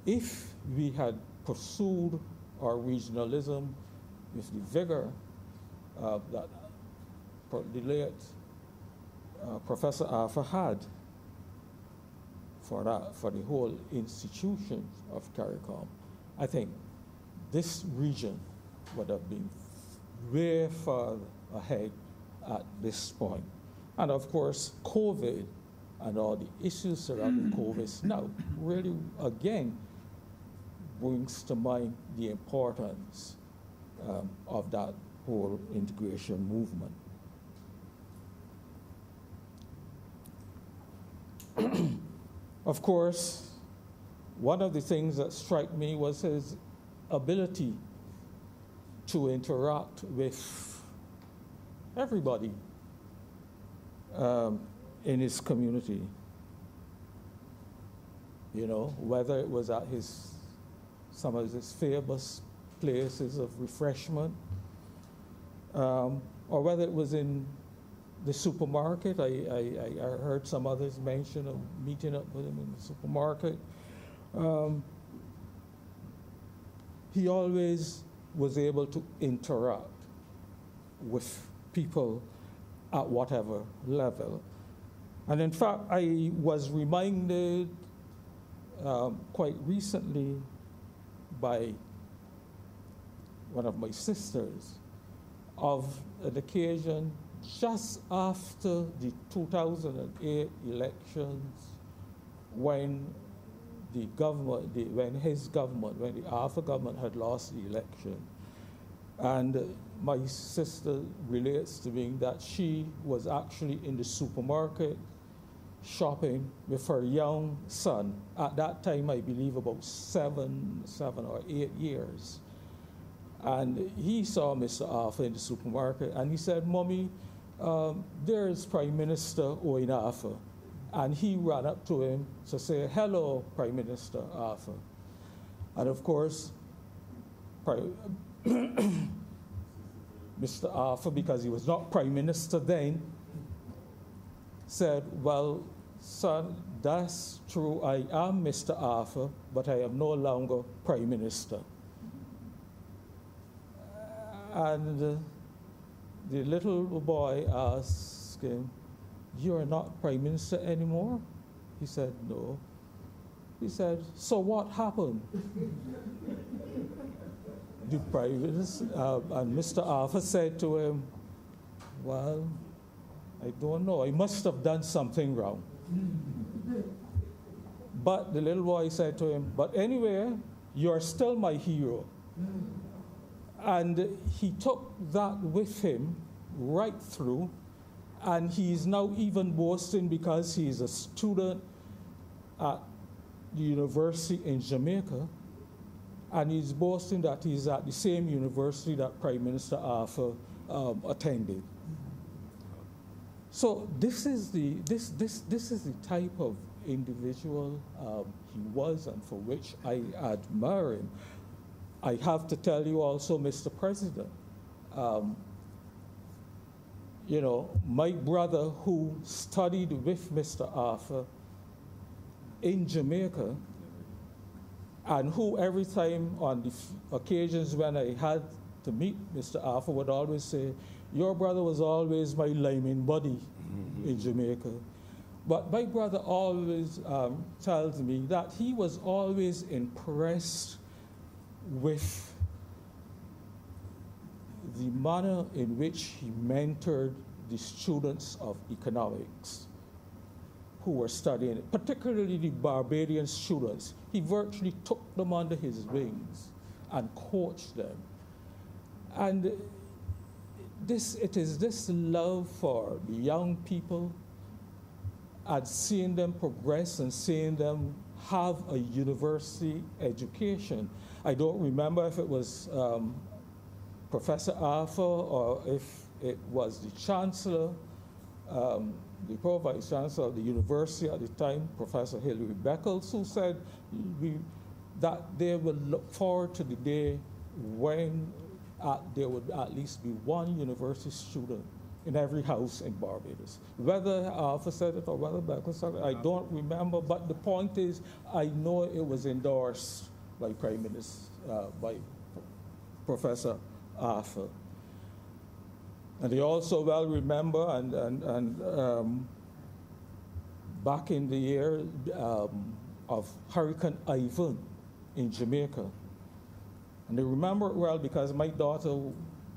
D: If we had pursued our regionalism with the vigor that the late Professor Arthur had for the whole institution of CARICOM, I think this region would have been way far ahead at this point. And of course, COVID and all the issues surrounding COVID now really, again, brings to mind the importance of that whole integration movement. Of course, one of the things that struck me was his ability to interact with everybody in his community. You know, whether it was at some of his famous places of refreshment, or whether it was in the supermarket. I heard some others mention of meeting up with him in the supermarket. He always was able to interact with people at whatever level. And in fact, I was reminded quite recently by one of my sisters of an occasion just after the 2008 elections, when the Alpha government had lost the election. And my sister relates to me that she was actually in the supermarket shopping with her young son, at that time I believe about seven or 8 years. And he saw Mr. Arthur in the supermarket and he said, "Mommy, there's Prime Minister Owen Arthur." And he ran up to him to say, "Hello, Prime Minister Arthur." And of course, Mr. Arthur, because he was not Prime Minister then, said, "Well, son, that's true. I am Mr. Arthur, but I am no longer Prime Minister." And the little boy asked him, "You're not Prime Minister anymore?" He said, "No." He said, "So what happened?" The Prime Minister, and Mr. Arthur said to him, "Well, I don't know. I must have done something wrong." But the little boy said to him, "But anyway, you're still my hero." And he took that with him right through, and he's now even boasting because he's a student at the university in Jamaica, and he's boasting that he's at the same university that Prime Minister Arthur attended. So this is the type of individual he was, and for which I admire him. I have to tell you also, Mr. President, you know, my brother who studied with Mr. Arthur in Jamaica, and who every time on the occasions when I had to meet Mr. Arthur would always say, "Your brother was always my liming buddy in Jamaica." But my brother always tells me that he was always impressed with the manner in which he mentored the students of economics who were studying it, particularly the Barbadian students. He virtually took them under his wings and coached them. And it is this love for the young people and seeing them progress and seeing them have a university education. I don't remember if it was Professor Arthur or if it was the Chancellor, the Pro-Vice Chancellor of the university at the time, Professor Hilary Beckles, who said that they would look forward to the day when there would at least be one university student in every house in Barbados. Whether Arthur said it or whether Beckles said it, I don't remember, but the point is, I know it was endorsed by Prime Minister, by Professor Arthur. And they also well remember, and back in the year of Hurricane Ivan in Jamaica. And I remember it well because my daughter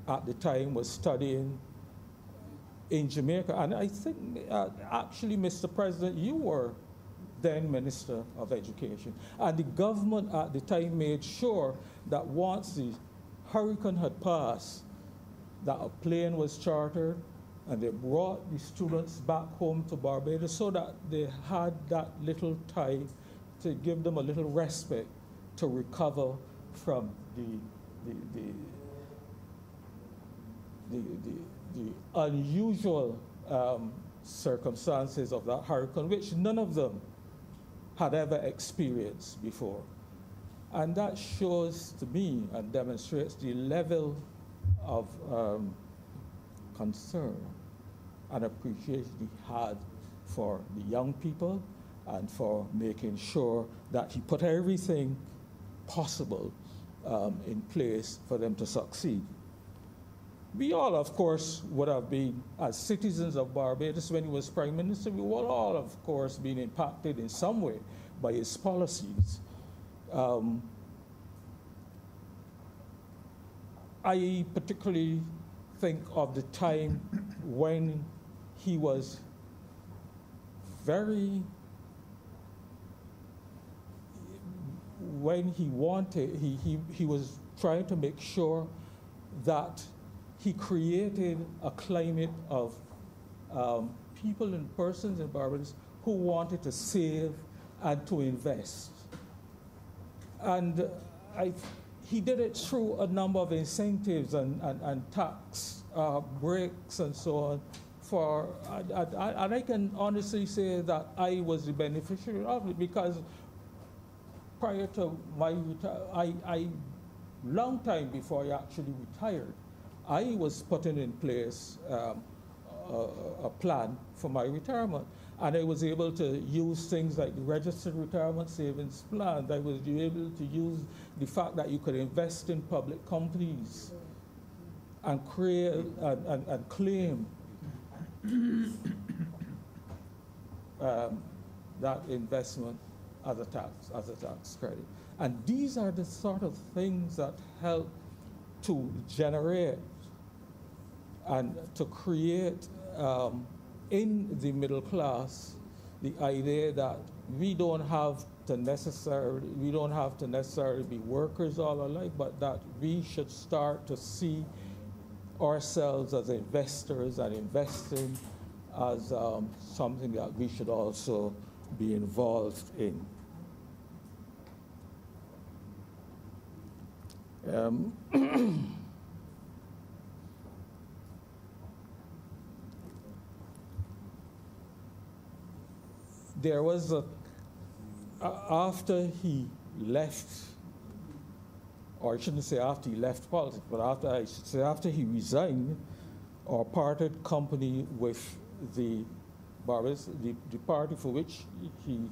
D: at the time was studying in Jamaica. And I think, actually, Mr. President, you were then Minister of Education. And the government at the time made sure that once the hurricane had passed, that a plane was chartered and they brought the students back home to Barbados so that they had that little time to give them a little respite to recover the unusual circumstances of that hurricane, which none of them had ever experienced before. And that shows to me and demonstrates the level of concern and appreciation he had for the young people and for making sure that he put everything possible in place for them to succeed. We all, of course, would have been, as citizens of Barbados when he was Prime Minister, we would all, of course, been impacted in some way by his policies. I particularly think of the time when he was he was trying to make sure that he created a climate of people and persons in Barbados who wanted to save and to invest. And he did it through a number of incentives and tax breaks and so on. And I can honestly say that I was the beneficiary of it, because prior to my long time before I actually retired, I was putting in place a plan for my retirement. And I was able to use things like the registered retirement savings plan. I was able to use the fact that you could invest in public companies and create and claim that investment as a tax credit. And these are the sort of things that help to generate and to create in the middle class the idea that we don't have to necessarily be workers all our life, but that we should start to see ourselves as investors and investing as something that we should also be involved in. There was after he left, or I shouldn't say after he left politics, but after he resigned or parted company with the Barbados, the party for which he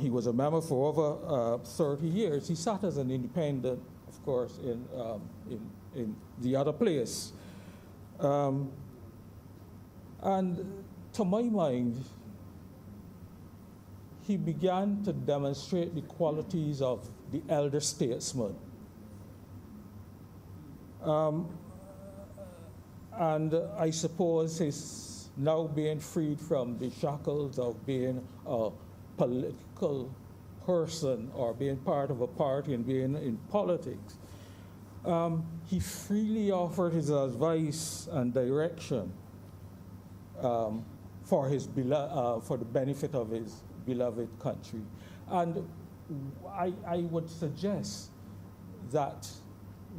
D: was a member for over 30 years. He sat as an independent, of course, in the other place. And to my mind, he began to demonstrate the qualities of the elder statesman. And I suppose his now being freed from the shackles of being a political person or being part of a party and being in politics, he freely offered his advice and direction for the benefit of his beloved country. And I would suggest that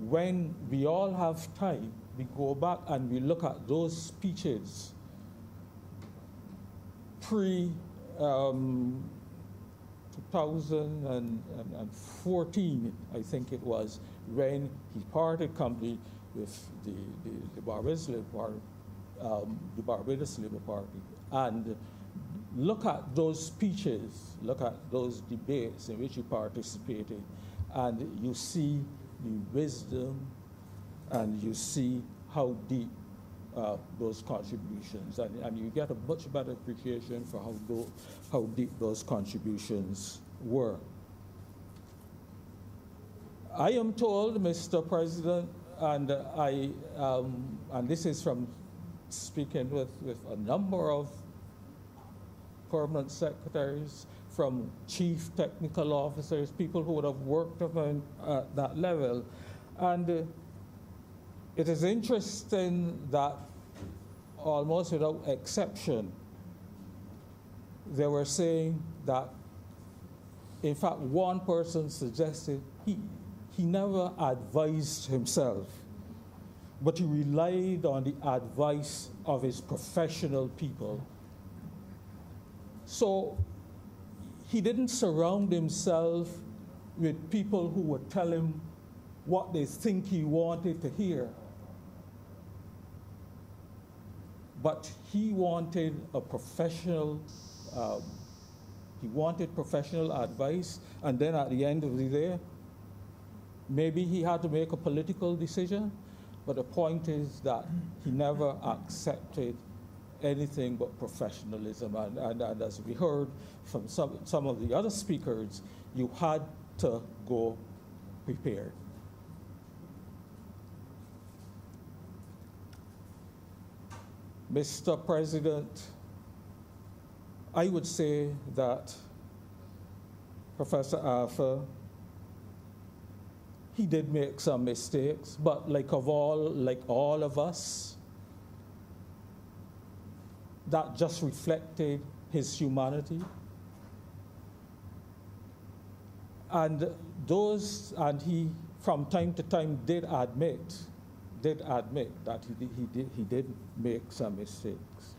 D: when we all have time, we go back and we look at those speeches pre-2014, I think it was, when he parted company with the Barbados Labour Party, and look at those speeches, look at those debates in which he participated, and you see the wisdom and you see how deep those contributions, and you get a much better appreciation for how deep those contributions were. I am told, Mr. President, and and this is from speaking with a number of permanent secretaries, from chief technical officers, people who would have worked at that level. And it is interesting that almost without exception, they were saying that, in fact, one person suggested he never advised himself, but he relied on the advice of his professional people. So he didn't surround himself with people who would tell him what they think he wanted to hear. But he wanted a professional, he wanted professional advice, and then at the end of the day, maybe he had to make a political decision, but the point is that he never accepted anything but professionalism. And as we heard from some of the other speakers, you had to go prepared. Mr. President, I would say that Professor Arthur, he did make some mistakes, but like all of us, that just reflected his humanity. And he from time to time did admit that he did make some mistakes.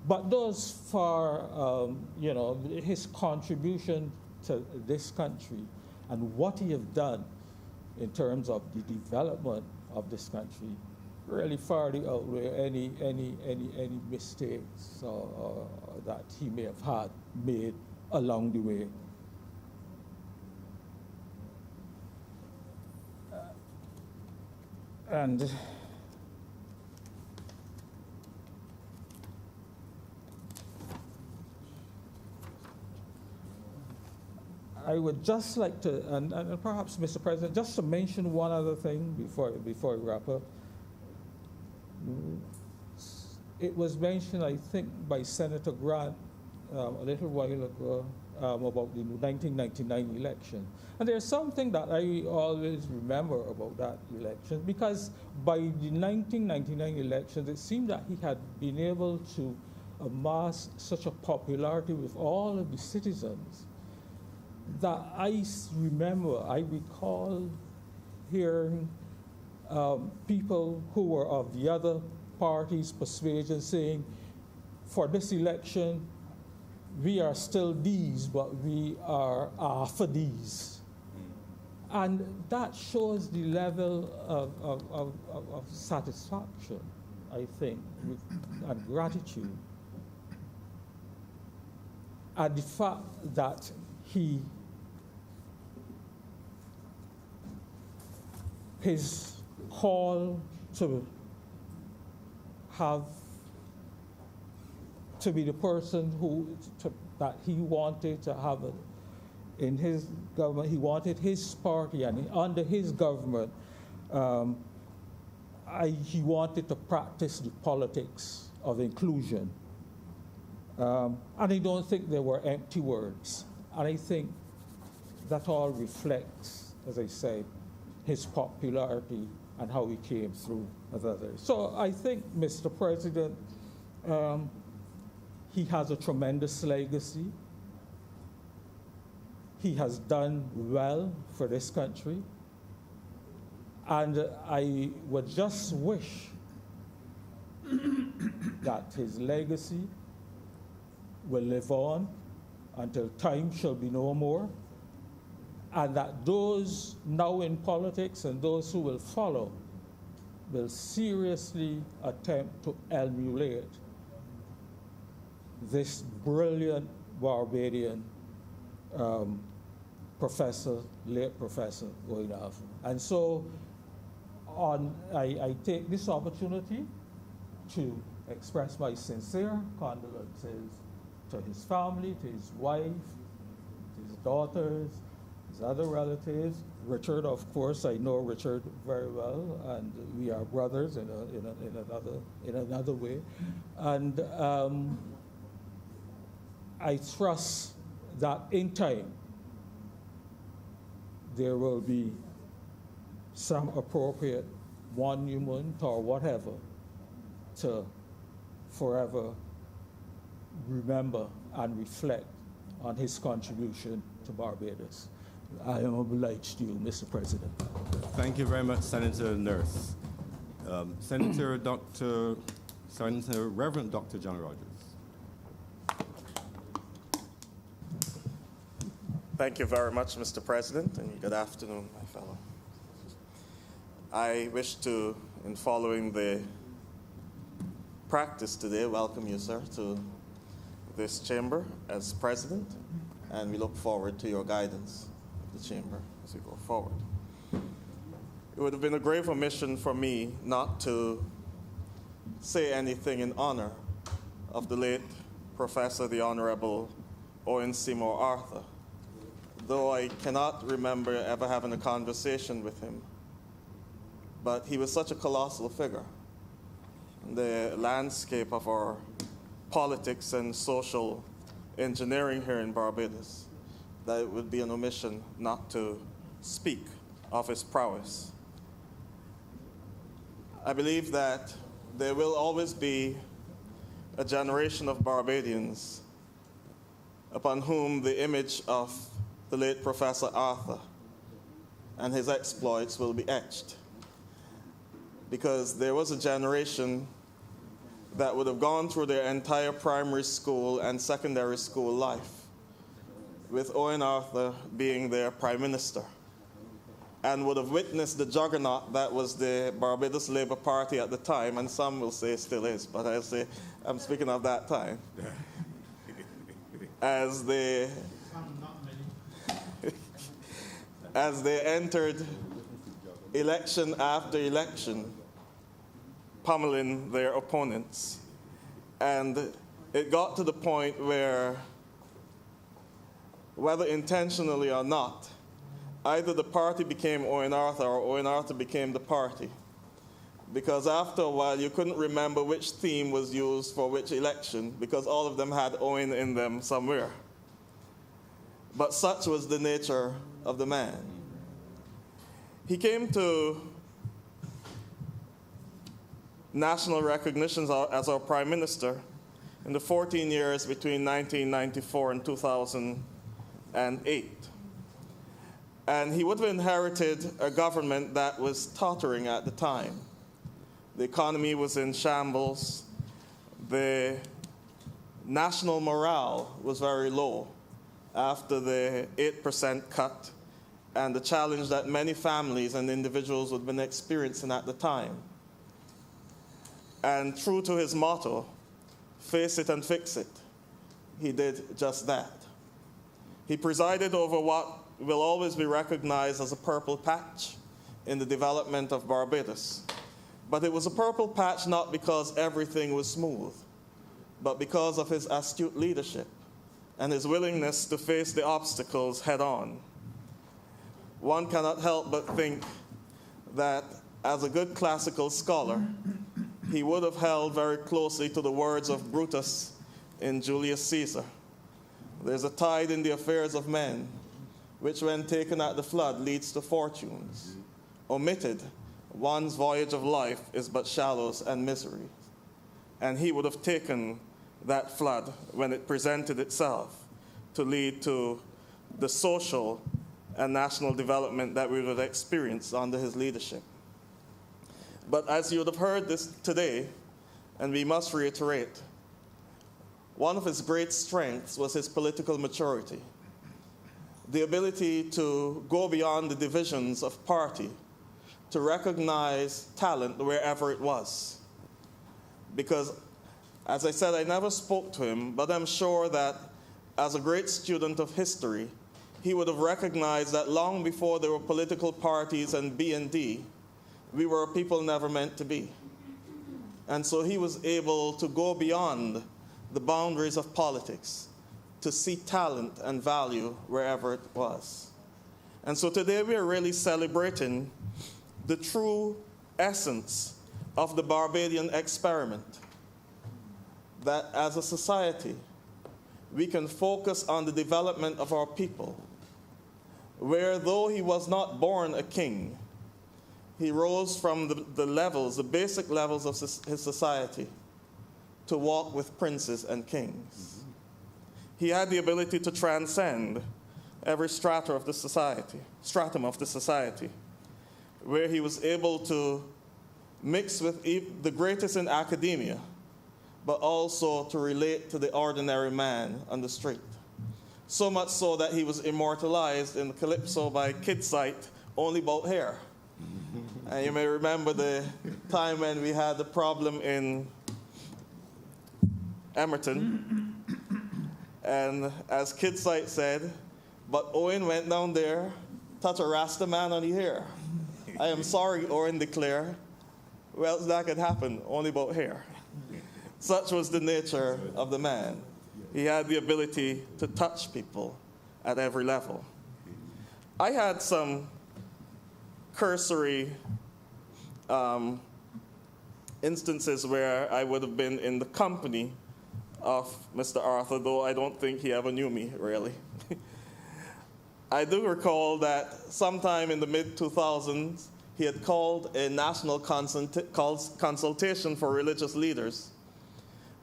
D: But those for his contribution to this country and what he have done in terms of the development of this country really far outweigh any mistakes that he may have had made along the way. And I would just like to, and perhaps, Mr. President, just to mention one other thing before we wrap up. It was mentioned, I think, by Senator Grant a little while ago about the 1999 election. And there's something that I always remember about that election, because by the 1999 elections, it seemed that he had been able to amass such a popularity with all of the citizens that I recall hearing people who were of the other party's persuasion saying, for this election, we are still these, but we are for these. And that shows the level of satisfaction, I think, and gratitude. And the fact that his call to be the person that he wanted to have in his government. He wanted his party, and under his government, he wanted to practice the politics of inclusion. And I don't think they were empty words. And I think that all reflects, as I said, his popularity and how he came through as others. So I think, Mr. President, he has a tremendous legacy. He has done well for this country. And I would just wish that his legacy will live on until time shall be no more, and that those now in politics and those who will follow will seriously attempt to emulate this brilliant Barbadian late Professor Goinafu. And so I take this opportunity to express my sincere condolences to his family, to his wife, to his daughters, his other relatives. Richard, of course, I know Richard very well, and we are brothers in another way. And I trust that in time there will be some appropriate monument or whatever to forever remember and reflect on his contribution to Barbados. I am obliged to you, Mr. President.
A: Thank you very much, Senator Nurse. Senator Reverend Dr. John Rogers.
E: Thank you very much, Mr. President, and good afternoon, my fellow. I wish to, in following the practice today, welcome you, sir, to this chamber as president, and we look forward to your guidance of the chamber as we go forward. It would have been a grave omission for me not to say anything in honor of the late Professor, the Honourable Owen Seymour Arthur, though I cannot remember ever having a conversation with him. But he was such a colossal figure in the landscape of our politics and social engineering here in Barbados that it would be an omission not to speak of his prowess. I believe that there will always be a generation of Barbadians upon whom the image of the late Professor Arthur and his exploits will be etched, because there was a generation that would have gone through their entire primary school and secondary school life with Owen Arthur being their prime minister, and would have witnessed the juggernaut that was the Barbados Labour Party at the time, and some will say still is, but I say I'm speaking of that time, as they entered election after election, pummeling their opponents. And it got to the point where, whether intentionally or not, either the party became Owen Arthur or Owen Arthur became the party. Because after a while, you couldn't remember which theme was used for which election, because all of them had Owen in them somewhere. But such was the nature of the man. He came to national recognition as our prime minister in the 14 years between 1994 and 2008. And he would have inherited a government that was tottering at the time. The economy was in shambles. The national morale was very low after the 8% cut and the challenge that many families and individuals would have been experiencing at the time. And true to his motto, face it and fix it, he did just that. He presided over what will always be recognized as a purple patch in the development of Barbados. But it was a purple patch not because everything was smooth, but because of his astute leadership and his willingness to face the obstacles head on. One cannot help but think that as a good classical scholar, he would have held very closely to the words of Brutus in Julius Caesar. There's a tide in the affairs of men, which when taken at the flood leads to fortunes. Omitted, one's voyage of life is but shallows and misery. And he would have taken that flood when it presented itself to lead to the social and national development that we would have experienced under his leadership. But as you would have heard this today, and we must reiterate, one of his great strengths was his political maturity, the ability to go beyond the divisions of party, to recognize talent wherever it was. Because, as I said, I never spoke to him, but I'm sure that as a great student of history, he would have recognized that long before there were political parties and B&D, we were a people never meant to be. And so he was able to go beyond the boundaries of politics, to see talent and value wherever it was. And so today we are really celebrating the true essence of the Barbadian experiment, that as a society, we can focus on the development of our people, where though he was not born a king, he rose from the basic levels of his society to walk with princes and kings. He had the ability to transcend every stratum of the society, where he was able to mixed with the greatest in academia, but also to relate to the ordinary man on the street. So much so that he was immortalized in the Calypso by Kid Sight, Only About Hair. And you may remember the time when we had the problem in Emerton. And as Kid Sight said, but Owen went down there, touched a Rasta man on the hair. I am sorry, Owen declared. Well, that could happen, only about hair. Such was the nature of the man. He had the ability to touch people at every level. I had some cursory instances where I would have been in the company of Mr. Arthur, though I don't think he ever knew me, really. I do recall that sometime in the mid-2000s, he had called a national consultation for religious leaders.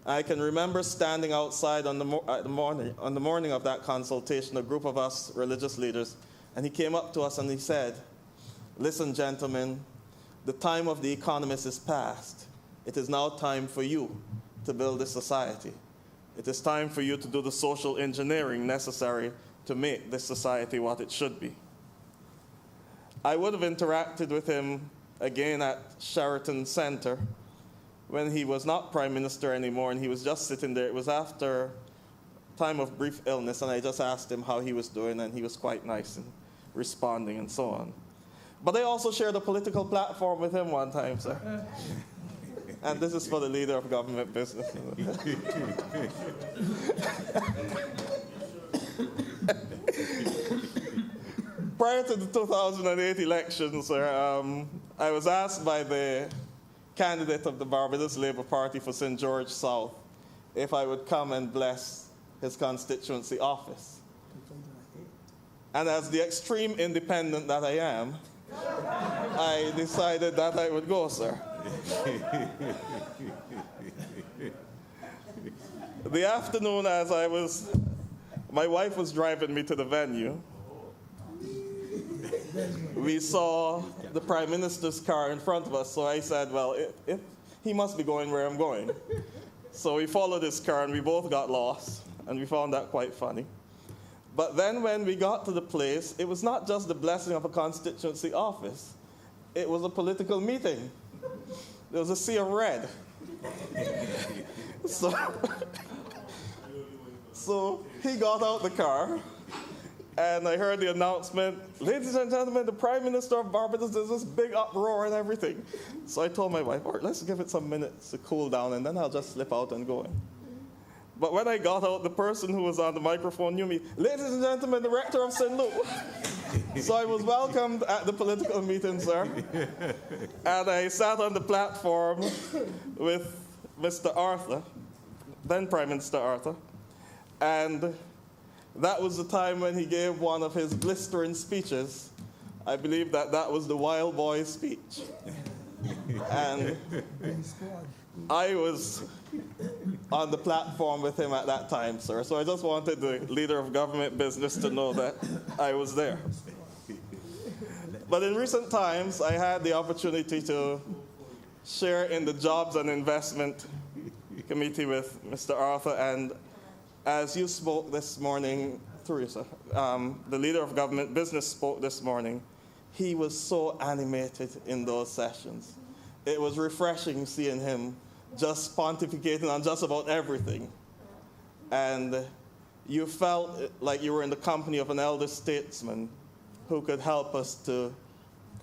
E: I can remember standing outside on the morning of that consultation, a group of us religious leaders, and he came up to us and he said, "Listen, gentlemen, the time of the economists is past. It is now time for you to build a society. It is time for you to do the social engineering necessary to make this society what it should be." I would have interacted with him again at Sheraton Center when he was not prime minister anymore and he was just sitting there. It was after a time of brief illness, and I just asked him how he was doing, and he was quite nice in responding and so on. But I also shared a political platform with him one time, sir. And this is for the leader of government business. Prior to the 2008 elections, sir, I was asked by the candidate of the Barbados Labour Party for St. George South if I would come and bless his constituency office. And as the extreme independent that I am, I decided that I would go, sir. The afternoon, as my wife was driving me to the venue, we saw the Prime Minister's car in front of us, so I said, well, if he must be going where I'm going. So we followed his car, and we both got lost, and we found that quite funny. But then when we got to the place, it was not just the blessing of a constituency office. It was a political meeting. There was a sea of red. So he got out the car, and I heard the announcement, "Ladies and gentlemen, the Prime Minister of Barbados," there's this big uproar and everything. So I told my wife, all right, let's give it some minutes to cool down, and then I'll just slip out and go in. But when I got out, the person who was on the microphone knew me. "Ladies and gentlemen, the rector of St. Luke." So I was welcomed at the political meeting, sir. And I sat on the platform with Mr. Arthur, then Prime Minister Arthur. And that was the time when he gave one of his blistering speeches. I believe that was the Wild Boy speech. And I was on the platform with him at that time, sir. So I just wanted the leader of government business to know that I was there. But in recent times, I had the opportunity to share in the Jobs and Investment Committee with Mr. Arthur, and as you spoke this morning, Teresa, the leader of government business spoke this morning, he was so animated in those sessions. It was refreshing seeing him just pontificating on just about everything. And you felt like you were in the company of an elder statesman who could help us to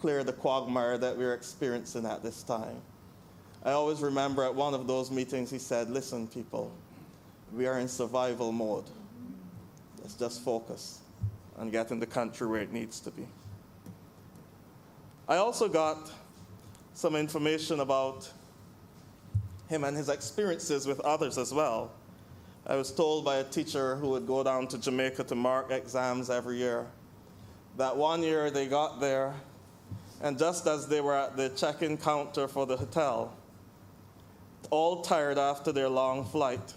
E: clear the quagmire that we were experiencing at this time. I always remember at one of those meetings he said, "Listen, people, we are in survival mode. Let's just focus on getting the country where it needs to be." I also got some information about him and his experiences with others as well. I was told by a teacher who would go down to Jamaica to mark exams every year that one year they got there, and just as they were at the check-in counter for the hotel, all tired after their long flight,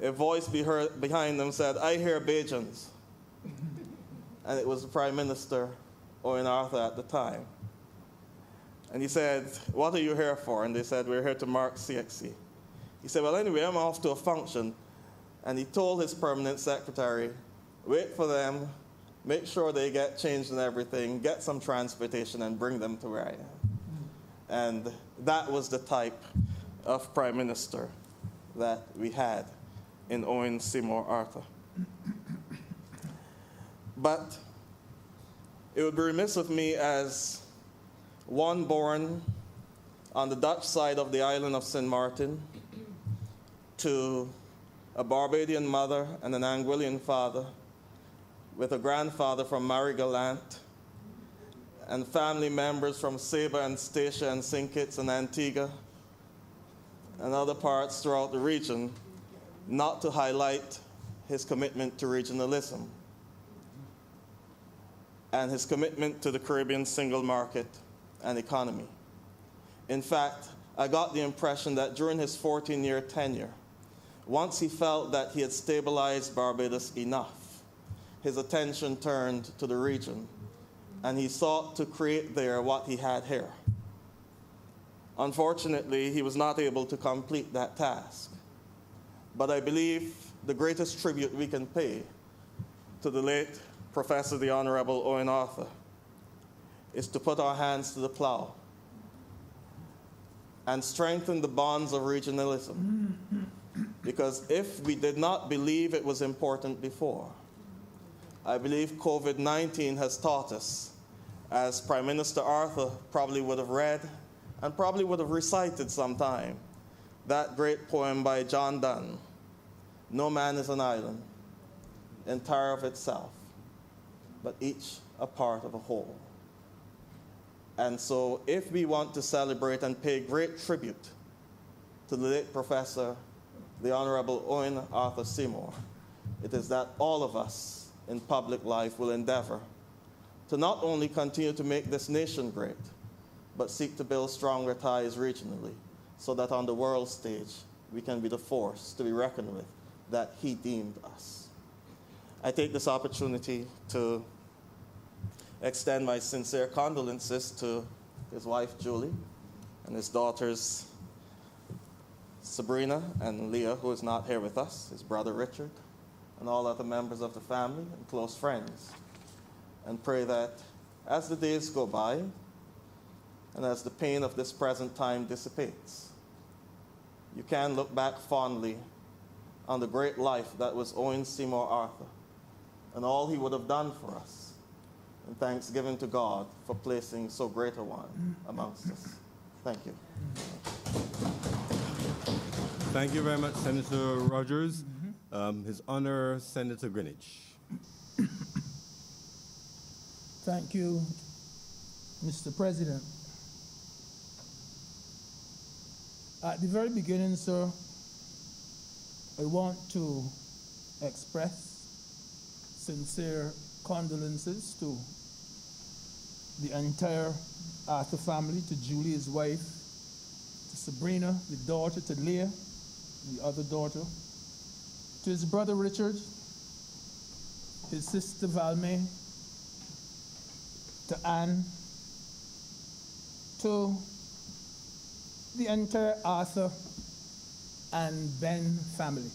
E: a voice behind them said, "I hear Bajans." And it was the Prime Minister, Owen Arthur, at the time. And he said, "What are you here for?" And they said, "We're here to mark CXC." He said, "Well, anyway, I'm off to a function." And he told his permanent secretary, "Wait for them, make sure they get changed and everything, get some transportation, and bring them to where I am." And that was the type of prime minister that we had in Owen Seymour Arthur. But it would be remiss of me, as one born on the Dutch side of the island of St. Martin, to a Barbadian mother and an Anguillian father, with a grandfather from Marigalant, and family members from Saba and Statia and St. Kitts and Antigua, and other parts throughout the region, not to highlight his commitment to regionalism and his commitment to the Caribbean single market and economy. In fact, I got the impression that during his 14-year tenure, once he felt that he had stabilized Barbados enough, his attention turned to the region, and he sought to create there what he had here. Unfortunately, he was not able to complete that task. But I believe the greatest tribute we can pay to the late Professor the Honourable Owen Arthur is to put our hands to the plow and strengthen the bonds of regionalism. Because if we did not believe it was important before, I believe COVID-19 has taught us, as Prime Minister Arthur probably would have read and probably would have recited sometime, that great poem by John Donne, "No man is an island, entire of itself, but each a part of a whole." And so if we want to celebrate and pay great tribute to the late Professor, the Honourable Owen Arthur Seymour, it is that all of us in public life will endeavor to not only continue to make this nation great, but seek to build stronger ties regionally, so that on the world stage we can be the force to be reckoned with that he deemed us. I take this opportunity to extend my sincere condolences to his wife Julie and his daughters Sabrina and Leah, who is not here with us, his brother Richard, and all other members of the family and close friends, and pray that as the days go by and as the pain of this present time dissipates, you can look back fondly on the great life that was Owen Seymour Arthur and all he would have done for us, and thanksgiving to God for placing so great a one amongst us. Thank you.
A: Thank you very much, Senator Rogers. His Honor, Senator Greenwich.
F: Thank you, Mr. President. At the very beginning, sir, I want to express sincere condolences to the entire Arthur family, to Julie, his wife, to Sabrina, the daughter, to Leah, the other daughter, to his brother Richard, his sister Valme, to Anne, to the entire Arthur and Ben family.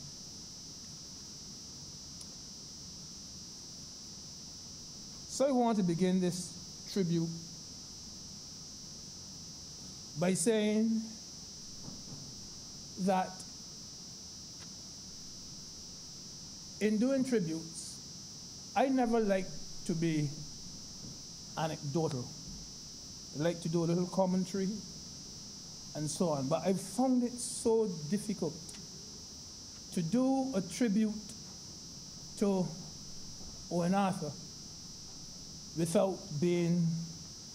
F: So I want to begin this tribute by saying that in doing tributes, I never like to be anecdotal. I like to do a little commentary and so on, but I found it so difficult to do a tribute to Owen Arthur without being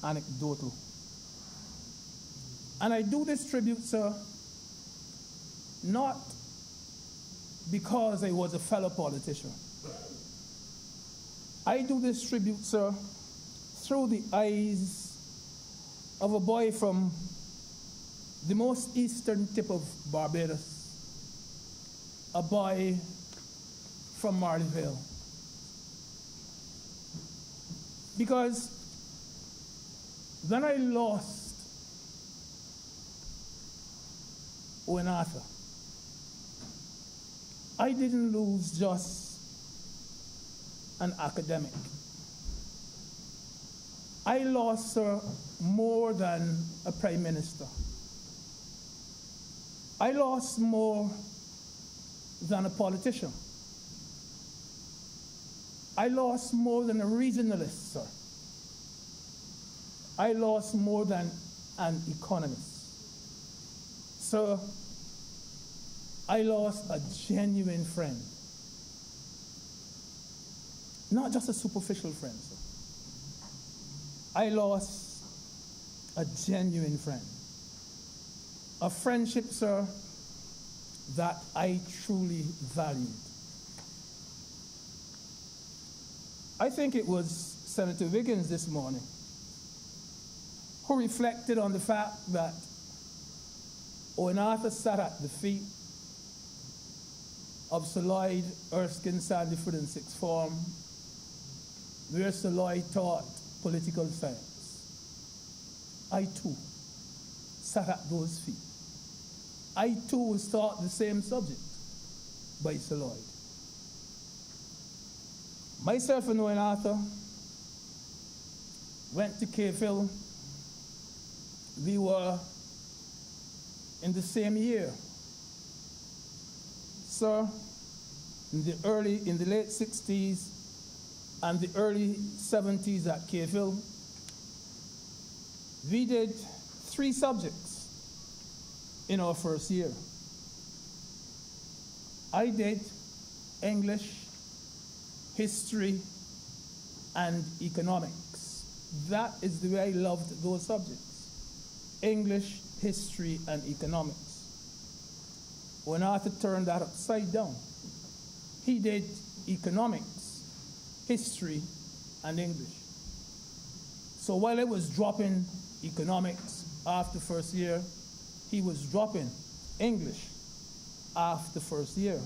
F: anecdotal. And I do this tribute, sir, not because I was a fellow politician. I do this tribute, sir, through the eyes of a boy from the most eastern tip of Barbados, a boy from Marleyville. Because when I lost Owen Arthur, I didn't lose just an academic. I lost, sir, more than a prime minister. I lost more than a politician. I lost more than a regionalist, sir. I lost more than an economist. Sir, I lost a genuine friend. Not just a superficial friend, sir. I lost a genuine friend. A friendship, sir, that I truly valued. I think it was Senator Wiggins this morning who reflected on the fact that Owen Arthur sat at the feet of Sir Lloyd Erskine Sandiford in sixth form, where Sir Lloyd taught political science. I too sat at those feet. I too was taught the same subject by Sir Lloyd. Myself and Owen Arthur went to Cave Hill. We were in the same year. Sir, in the late 60s and the early 70s at Cave Hill, we did 3 subjects in our first year. I did English, history, and economics. That is the way I loved those subjects. English, history, and economics. When Arthur turned that upside down, he did economics, history, and English. So while I was dropping economics after first year, he was dropping English after first year.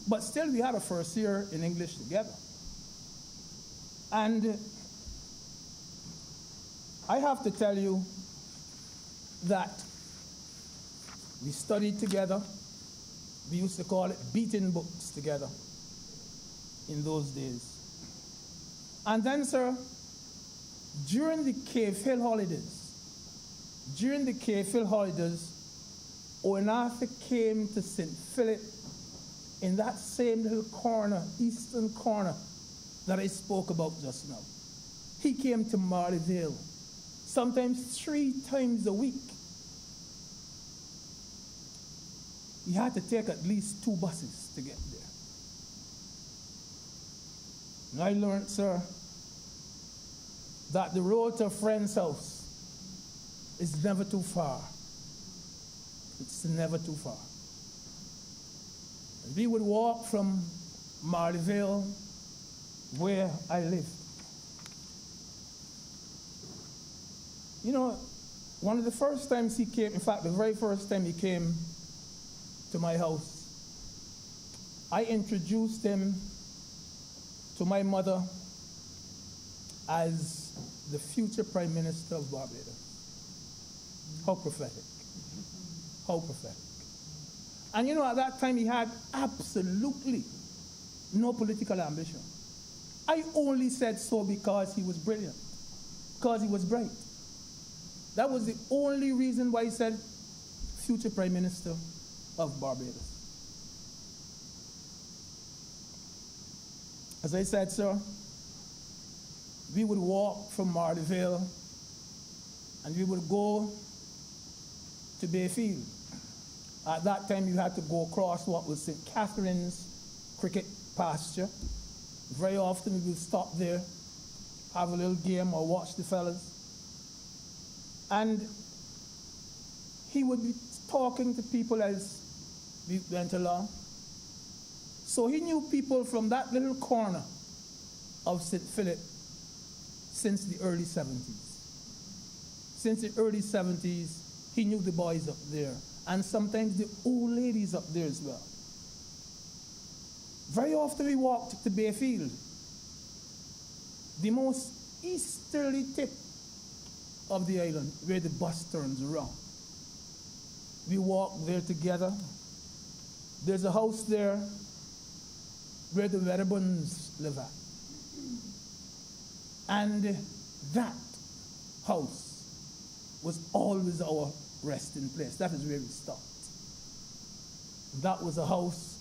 F: But still, we had a first year in English together. And I have to tell you that we studied together. We used to call it beating books together in those days. And then, sir, during the Cave Hill holidays, Owen Arthur came to St. Philip in that same little corner, eastern corner, that I spoke about just now. He came to Marleyvale, sometimes 3 times a week. He had to take at least 2 buses to get there. And I learned, sir, that the road to a friend's house is never too far. It's never too far. We would walk from Marleyvale, where I lived. You know, one of the first times he came, in fact, the very first time he came to my house, I introduced him to my mother as the future Prime Minister of Barbados. How prophetic. How prophetic. And you know, at that time he had absolutely no political ambition. I only said so because he was brilliant, because he was bright. That was the only reason why he said future Prime Minister of Barbados. As I said, sir, we would walk from Marleyvale and we would go to Bayfield. At that time, you had to go across what was St. Catherine's cricket pasture. Very often, we would stop there, have a little game or watch the fellas. And he would be talking to people as we went along. So he knew people from that little corner of St. Philip since the early 70s. Since the early 70s, he knew the boys up there, and sometimes the old ladies up there as well. Very often we walked to Bayfield, the most easterly tip of the island, where the bus turns around. We walked there together. There's a house there where the Wedderburns live at. And that house was always our resting place. That is where we stopped. That was a house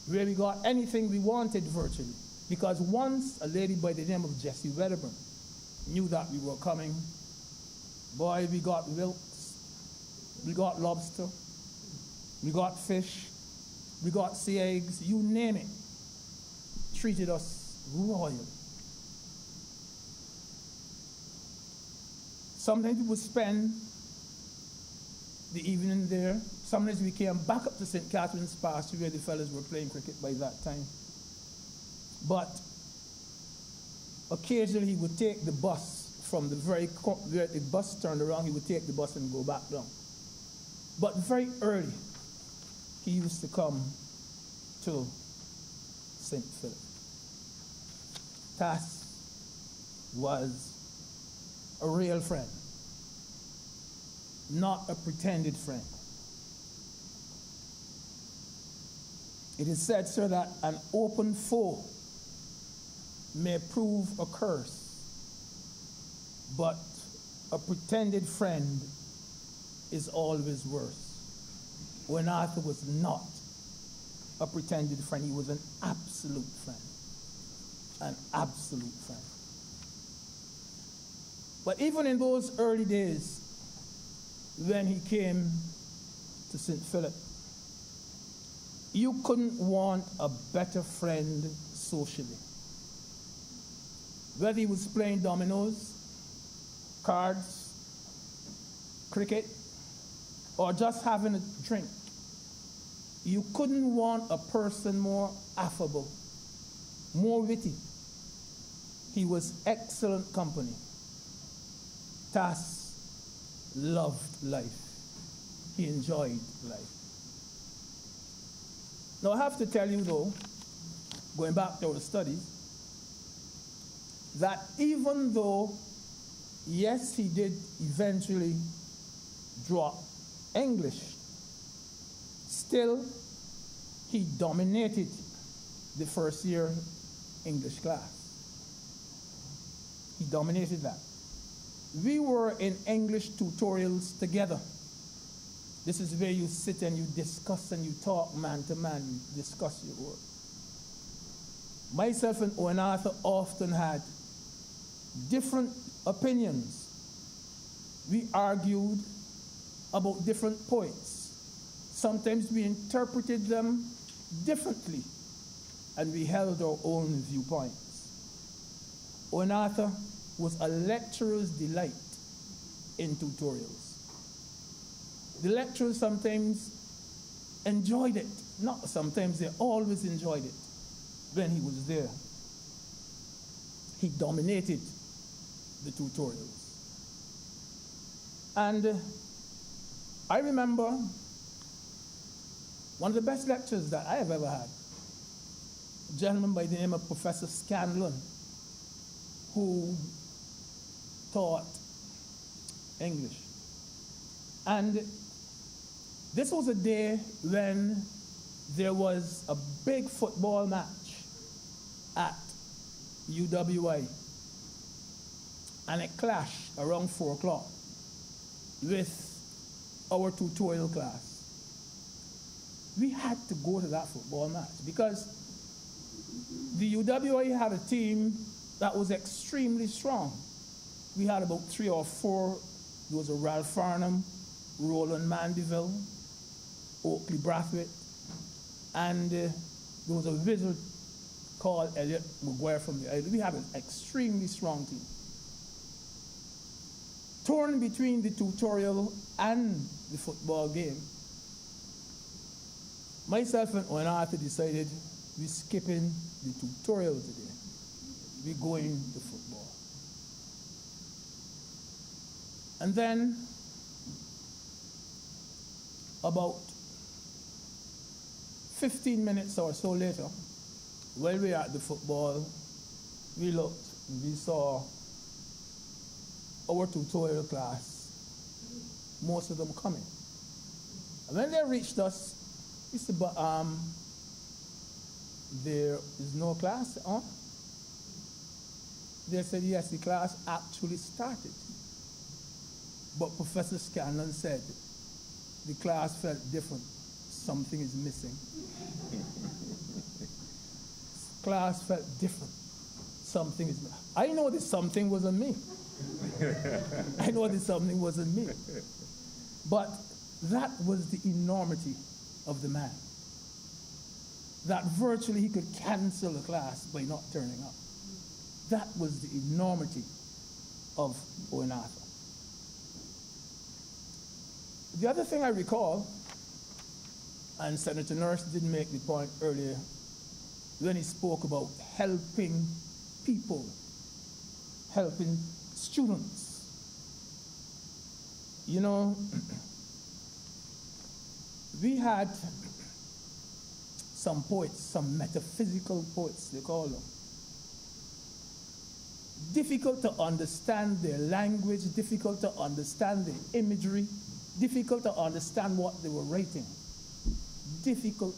F: where we got anything we wanted virtually. Because once a lady by the name of Jessie Wedderburn knew that we were coming, boy, we got wilks, we got lobster, we got fish, we got sea eggs, you name it. Treated us royal. Sometimes we would spend the evening there. Sometimes we came back up to St. Catherine's Pasture where the fellas were playing cricket by that time. But occasionally he would take the bus from where the bus turned around, he would take the bus and go back down. But very early, he used to come to St. Philip. Tas was a real friend, not a pretended friend. It is said, sir, that an open foe may prove a curse, but a pretended friend is always worse. When Arthur was not a pretended friend, he was an absolute friend. An absolute friend. But even in those early days, when he came to St. Philip, you couldn't want a better friend socially. Whether he was playing dominoes, cards, cricket, or just having a drink, you couldn't want a person more affable, more witty. He was excellent company. Tas loved life. He enjoyed life. Now I have to tell you though, going back to our studies, that even though, yes, he did eventually drop English, still he dominated the first year English class. He dominated that. We were in English tutorials together. This is where you sit and you discuss and you talk man to man, you discuss your work. Myself and Owen Arthur often had different opinions. We argued about different points. Sometimes we interpreted them differently, and we held our own viewpoints. Owen Arthur was a lecturer's delight in tutorials. The lecturers sometimes enjoyed it. Not sometimes, they always enjoyed it when he was there. He dominated the tutorials. And I remember one of the best lectures that I have ever had, a gentleman by the name of Professor Scanlon, who taught English. And this was a day when there was a big football match at UWI, and it clashed around 4 o'clock with our tutorial class. We had to go to that football match because the UWI had a team that was extremely strong. We had about 3 or 4. There was a Ralph Farnham, Roland Mandeville, Oakley Brathwaite, and there was a wizard called Elliot McGuire from the island. We had an extremely strong team. Torn between the tutorial and the football game, myself and Owen Arthur decided we're skipping the tutorial today. We're going to football. And then, about 15 minutes or so later, while we were at the football, we looked, we saw our tutorial class, most of them coming. And when they reached us, he said, but there is no class on? They said, yes, the class actually started. But Professor Scanlon said, the class felt different. Something is missing. Class felt different. Something is missing. I know this something wasn't me. I know this something wasn't me. But that was the enormity of the man. That virtually he could cancel a class by not turning up. That was the enormity of Owen Arthur. The other thing I recall, and Senator Nurse did make the point earlier, when he spoke about helping people, helping students. You know, we had some poets, some metaphysical poets, they call them. Difficult to understand their language, difficult to understand their imagery, difficult to understand what they were writing. Difficult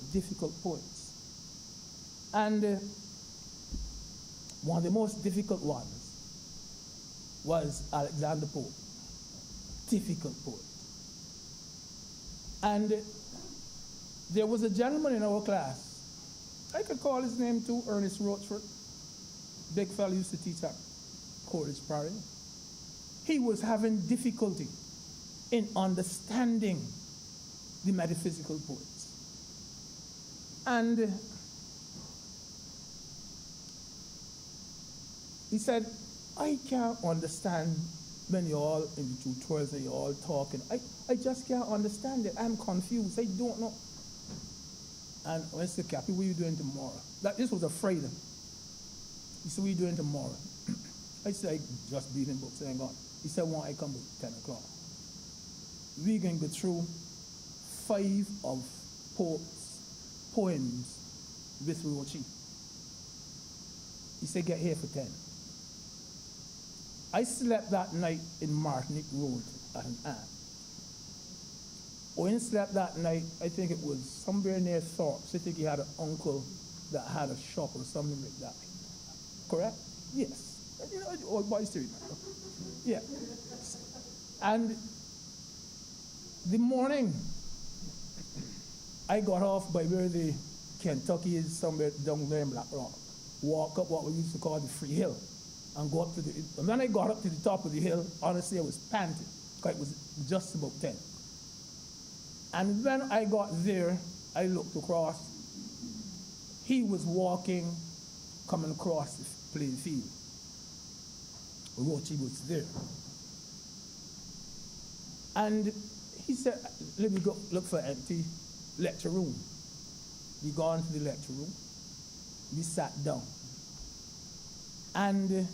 F: poets. And one of the most difficult ones was Alexander Pope. Difficult poet. And there was a gentleman in our class, I could call his name too, Ernest Rochford. Big fellow used to teach at Coleridge Prairie. He was having difficulty in understanding the metaphysical poets. And he said, I can't understand when you're all in the tutorials and you're all talking. I just can't understand it. I'm confused. I don't know. And I said, Cappy, what are you doing tomorrow? This was a Friday. He said, what are you doing tomorrow? I said, I just reading books and gone. He said, why I come at 10 o'clock? We're going to go through 5 of Pope's poems with Rochi. He said, get here for 10. I slept that night in Martinique Road at an aunt. Owen slept that night, I think it was somewhere near Thorpe's. I think he had an uncle that had a shop or something like that. Correct? Yes. You know, old boys to remember. Yeah. And the morning, I got off by where the Kentucky is, somewhere down there in Black Rock. Walk up what we used to call the Free Hill. And go up to the, and when I got up to the top of the hill, honestly, I was panting, because it was just about 10. And when I got there, I looked across. He was walking, coming across the playing field. Rochi was there. And he said, let me go look for an empty lecture room. We gone to the lecture room. We sat down. And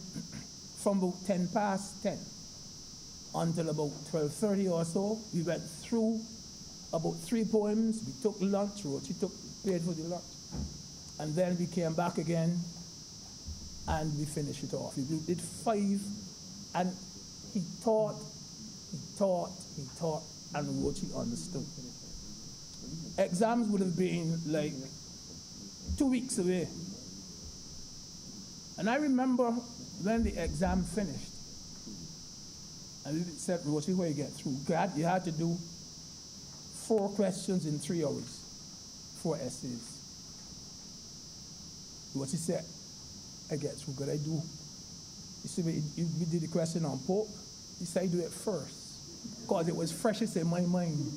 F: from about 10 past 10 until about 12:30 or so, we went through about 3 poems. We took lunch, Rochi paid for the lunch. And then we came back again and we finished it off. We did 5, and he taught, and Rochi understood. Exams would have been like 2 weeks away. And I remember when the exam finished, and we said, Rochi, where you get through? God, you had to do 4 questions in 3 hours, 4 essays. Rochi said, I get through. Good, I do. He said, we did the question on Pope. He said, I do it first, because it was freshest in my mind.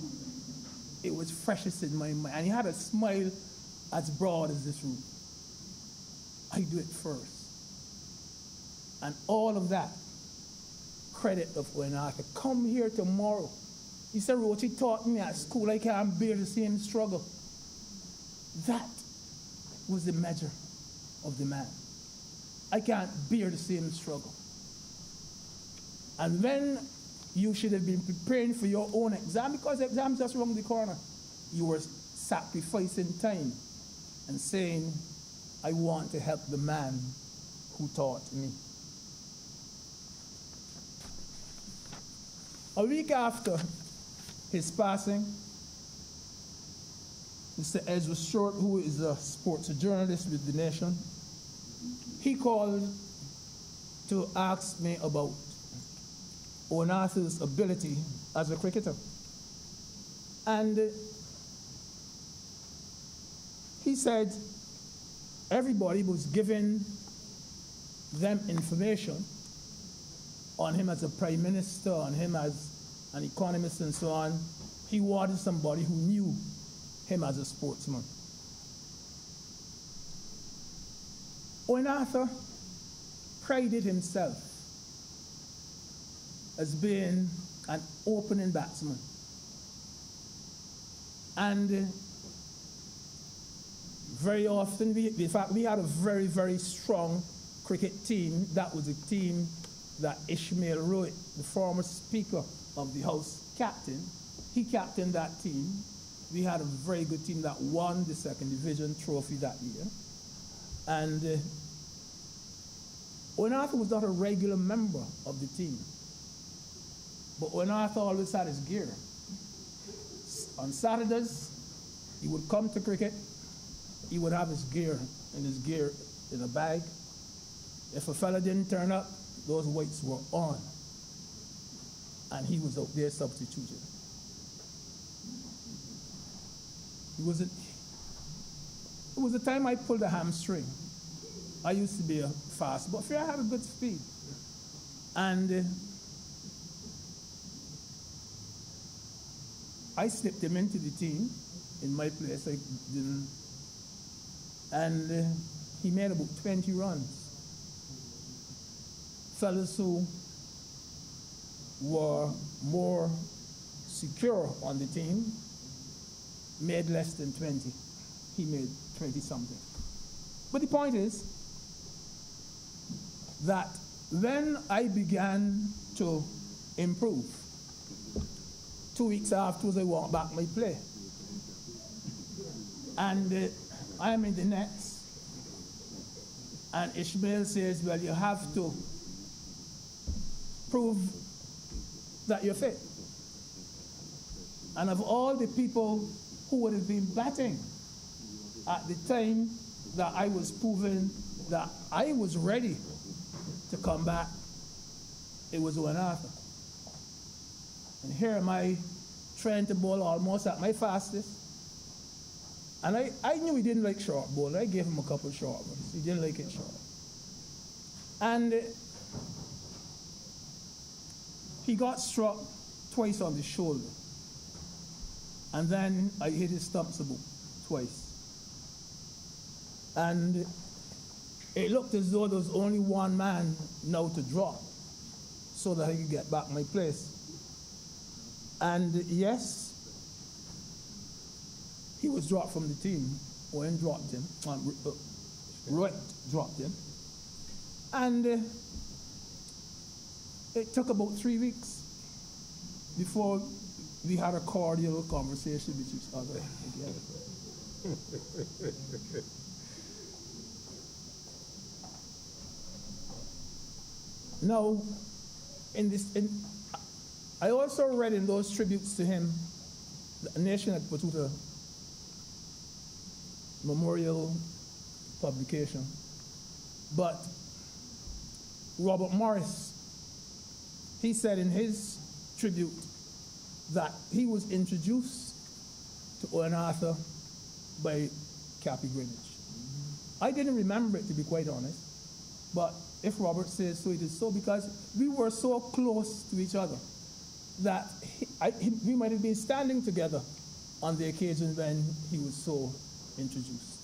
F: It was freshest in my mind. And he had a smile as broad as this room. I do it first. And all of that credit of when I could come here tomorrow. He said, Rochi taught me at school I can't bear to see him struggle. That was the measure of the man. I can't bear to see him struggle. And when you should have been preparing for your own exam, because the exam's just around the corner, you were sacrificing time and saying, I want to help the man who taught me. A week after his passing, Mr. Ezra Short, who is a sports journalist with The Nation, he called to ask me about Owen Arthur's ability as a cricketer. And he said everybody was giving them information on him as a prime minister, on him as an economist and so on. He wanted somebody who knew him as a sportsman. Owen Arthur prided himself as being an opening batsman. And very often, in fact, we had a very, very strong cricket team. That was a team that Ishmael Roy, the former Speaker of the House, captained. He captained that team. We had a very good team that won the second division trophy that year. And Owen Arthur was not a regular member of the team. But Owen Arthur always had his gear. On Saturdays, he would come to cricket. He would have his gear in a bag. If a fella didn't turn up, those weights were on. And he was out there substituting. It was a time I pulled a hamstring. I used to be a fast bowler. I had a good speed. And I slipped him into the team in my place. I didn't. And he made about 20 runs. Fellas who were more secure on the team made less than 20. He made 20-something. But the point is that when I began to improve, 2 weeks afterwards I walked back my play. And I am in the nets. And Ishmael says, well, you have to prove that you're fit. And of all the people who would have been batting at the time that I was proving that I was ready to come back, it was Owen Arthur. And here am I trying to bowl almost at my fastest. And I knew he didn't like short bowling. I gave him a couple of short ones. He didn't like it short. And he got struck twice on the shoulder. And then I hit his stumps about twice. And it looked as though there was only one man now to drop so that I could get back my place. And yes, he was dropped from the team. Owen dropped him. Roy dropped him. And it took about 3 weeks before we had a cordial conversation with each other again. Now, I also read in those tributes to him, the Nation had put out a memorial publication, but Robert Morris, he said in his tribute that he was introduced to Owen Arthur by Cappy Greenwich. I didn't remember it, to be quite honest, but if Robert says so, it is so, because we were so close to each other that we might have been standing together on the occasion when he was so introduced.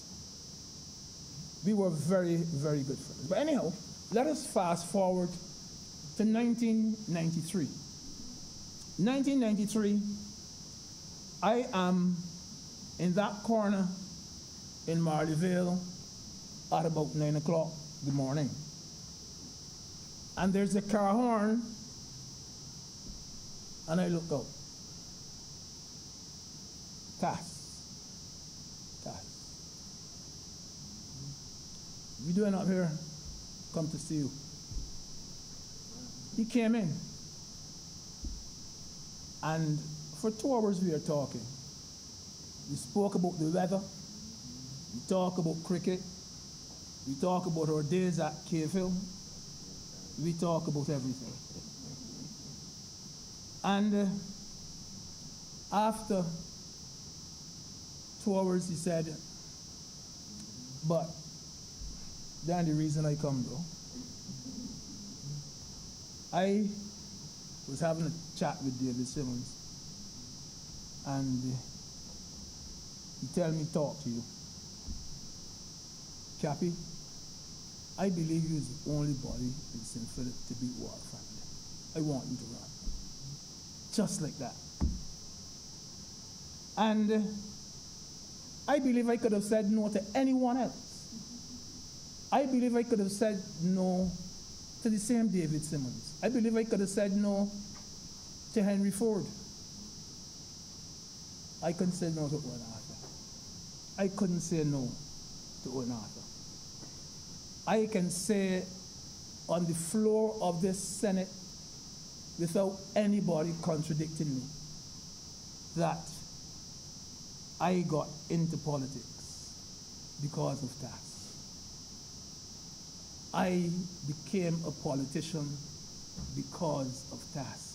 F: We were very, very good friends. But anyhow, let us fast forward to 1993. 1993, I am in that corner in Marleyville at about 9 o'clock in the morning. And there's a car horn, and I look out. Cass. What are you doing up here? Come to see you. He came in. And for 2 hours we were talking. We spoke about the weather. We talked about cricket. We talked about our days at KFIL. We talked about everything. And after 2 hours, he said, but then the reason I come though, I was having a chat with David Simmons, and he tell me talk to you. Cappy, I believe you is the only body in St. Philip to beat Ward family. I want you to run. Just like that. And I believe I could have said no to anyone else. I believe I could have said no to the same David Simmons. I believe I could have said no to Henry Ford. I couldn't say no to Owen Arthur. I couldn't say no to Owen Arthur. I can say on the floor of this Senate without anybody contradicting me that I got into politics because of that. I became a politician because of TAS.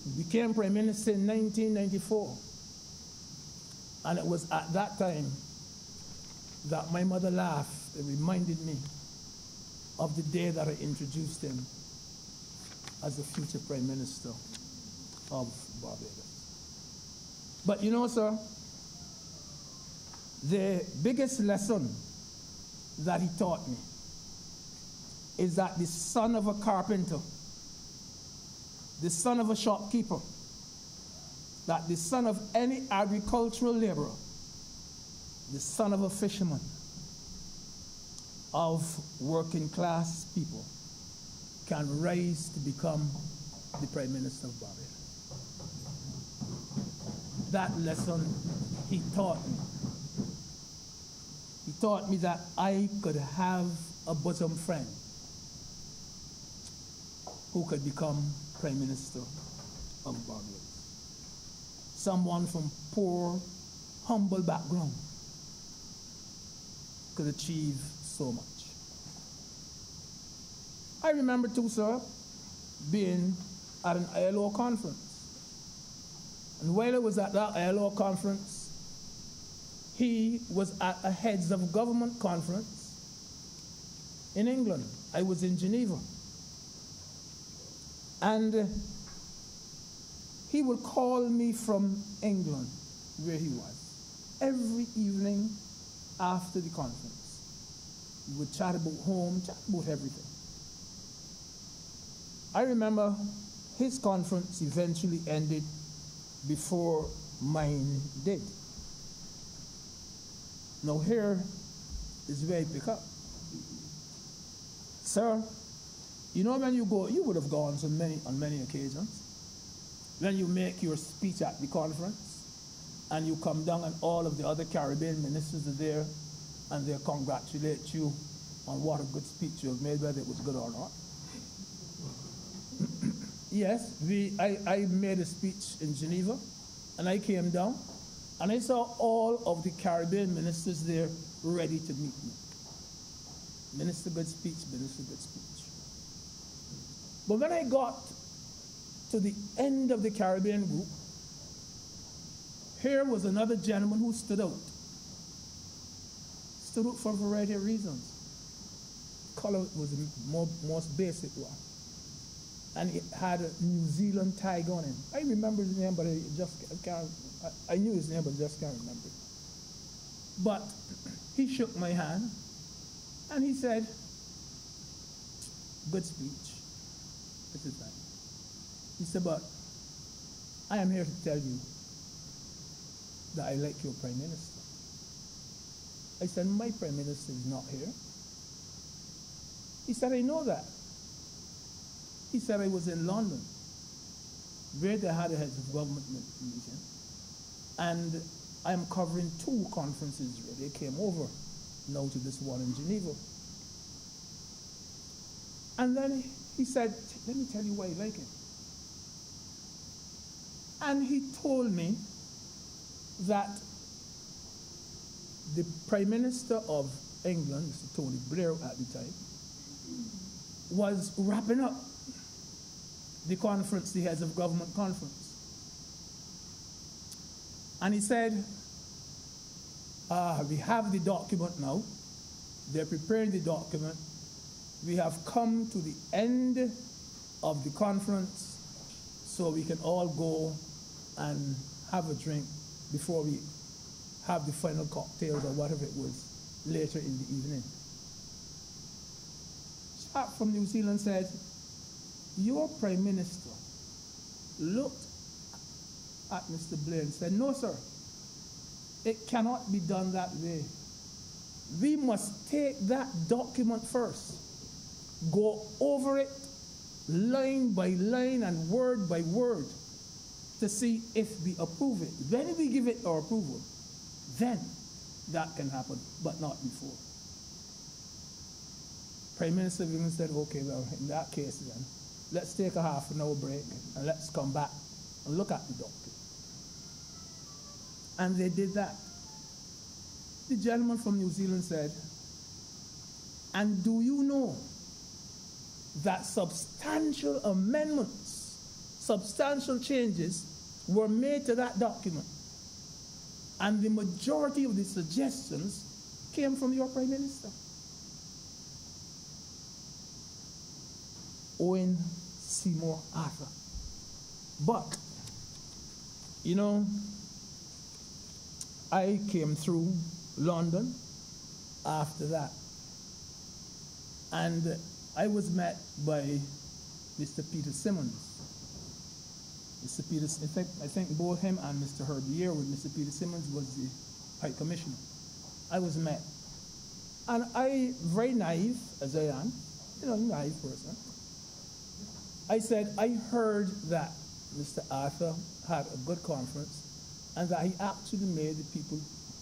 F: He became Prime Minister in 1994. And it was at that time that my mother laughed and reminded me of the day that I introduced him as the future Prime Minister of Barbados. But you know, sir, the biggest lesson that he taught me is that the son of a carpenter, the son of a shopkeeper, that the son of any agricultural laborer, the son of a fisherman, of working class people, can rise to become the Prime Minister of Barbados. That lesson he taught me. He taught me that I could have a bosom friend who could become Prime Minister of Barbados. Someone from poor, humble background could achieve so much. I remember too, sir, being at an ILO conference. And while I was at that ILO conference, he was at a heads of government conference in England. I was in Geneva. And he would call me from England, where he was, every evening after the conference. We would chat about home, chat about everything. I remember his conference eventually ended before mine did. Now here is where I pick up. Sir, you know when you go, you would have gone on many occasions, when you make your speech at the conference and you come down and all of the other Caribbean ministers are there and they congratulate you on what a good speech you have made, whether it was good or not. Yes, I made a speech in Geneva and I came down and I saw all of the Caribbean ministers there ready to meet me. Minister, good speech, minister, good speech. But when I got to the end of the Caribbean group, here was another gentleman who stood out. Stood out for a variety of reasons. Color was the most basic one. And he had a New Zealand tag on him. I remember his name, but I knew his name, but just can't remember it. But he shook my hand and he said, good speech. This is that. He said, but I am here to tell you that I like your Prime Minister. I said, my Prime Minister is not here. He said, I know that. He said, I was in London, where they had a heads of government meeting, and I am covering 2 conferences where they came over now to this one in Geneva. And then he said, let me tell you why I like him. And he told me that the Prime Minister of England, Mr. Tony Blair at the time, was wrapping up the conference, the heads of government conference. And he said, we have the document now. They're preparing the document. We have come to the end of the conference, so we can all go and have a drink before we have the final cocktails or whatever it was later in the evening. Chap from New Zealand said, your Prime Minister looked at Mr. Blair and said, no, sir, it cannot be done that way. We must take that document first, go over it line by line and word by word to see if we approve it. When we give it our approval, then that can happen, but not before. Prime Minister of England said, okay, well, in that case then, let's take a half an hour break and let's come back and look at the document. And they did that. The gentleman from New Zealand said, and do you know that substantial amendments, substantial changes were made to that document? And the majority of the suggestions came from your Prime Minister. Owen Seymour Arthur. But, you know, I came through London after that. And I was met by Mr. Peter Simmons. Mr. Peter, I think both him and Mr. Herbie Yearwood, Mr. Peter Simmons was the High Commissioner. I was met. And I, very naive as I am, you know, naive person, I said, I heard that Mr. Arthur had a good conference and that he actually made the people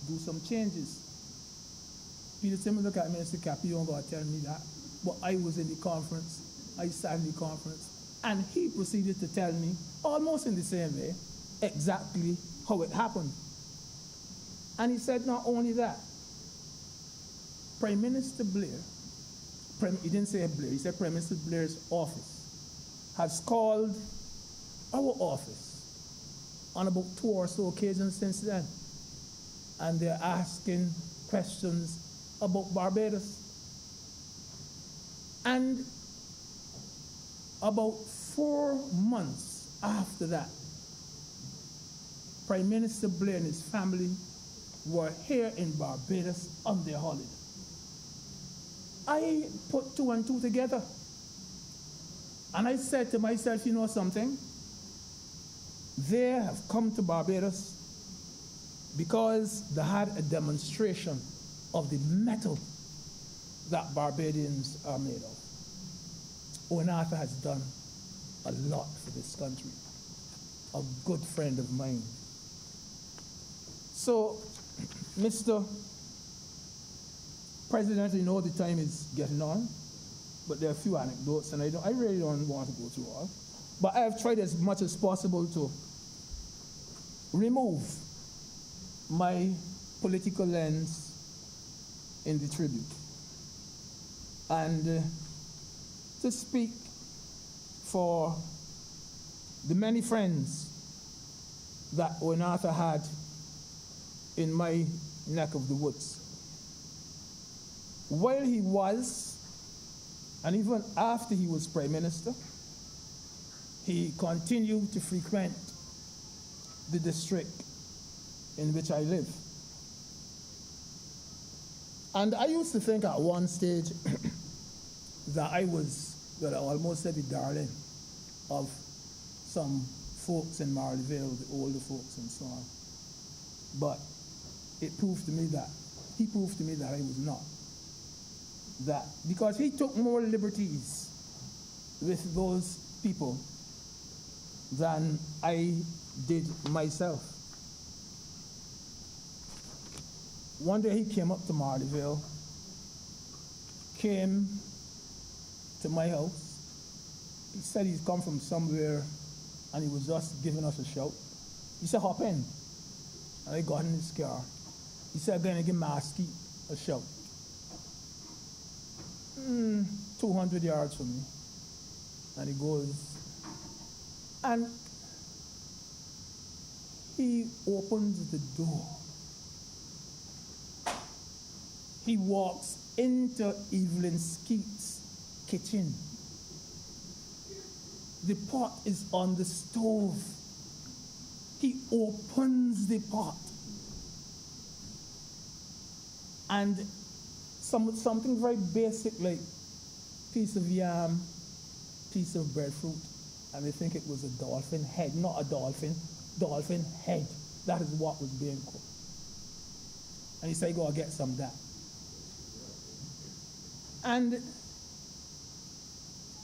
F: do some changes. Peter Simmons looked at me and said, Cappy, you don't got to tell me that. But I was in the conference, I sat in the conference, and he proceeded to tell me, almost in the same way, exactly how it happened. And he said not only that, Prime Minister Blair, he didn't say Blair, he said Prime Minister Blair's office has called our office on about 2 or so occasions since then. And they're asking questions about Barbados. And about 4 months after that, Prime Minister Blair and his family were here in Barbados on their holiday. I put 2 and 2 together. And I said to myself, you know something? They have come to Barbados because they had a demonstration of the metal that Barbadians are made of. Owen Arthur has done a lot for this country. A good friend of mine. So, Mr. President, you know the time is getting on, but there are a few anecdotes, and I really don't want to go through all. But I have tried as much as possible to remove my political lens in the tribute and to speak for the many friends that Owen Arthur had in my neck of the woods. While he was, and even after he was Prime Minister, he continued to frequent the district in which I live. And I used to think at one stage that I almost said the darling of some folks in Marleyville, the older folks and so on. But he proved to me that I was not. That because he took more liberties with those people than I did myself. One day he came up to Marleyville, came to my house. He said he's come from somewhere and he was just giving us a shout. He said, hop in. And I got in his car. He said, I'm going to give Masky a show. 200 yards from me. And he goes, and he opens the door. He walks into Evelyn Skeet's kitchen. The pot is on the stove. He opens the pot. And something very basic like piece of yam, piece of breadfruit, and I think it was a dolphin head, not a dolphin head. That is what was being cooked. And he said, go and get some of that. And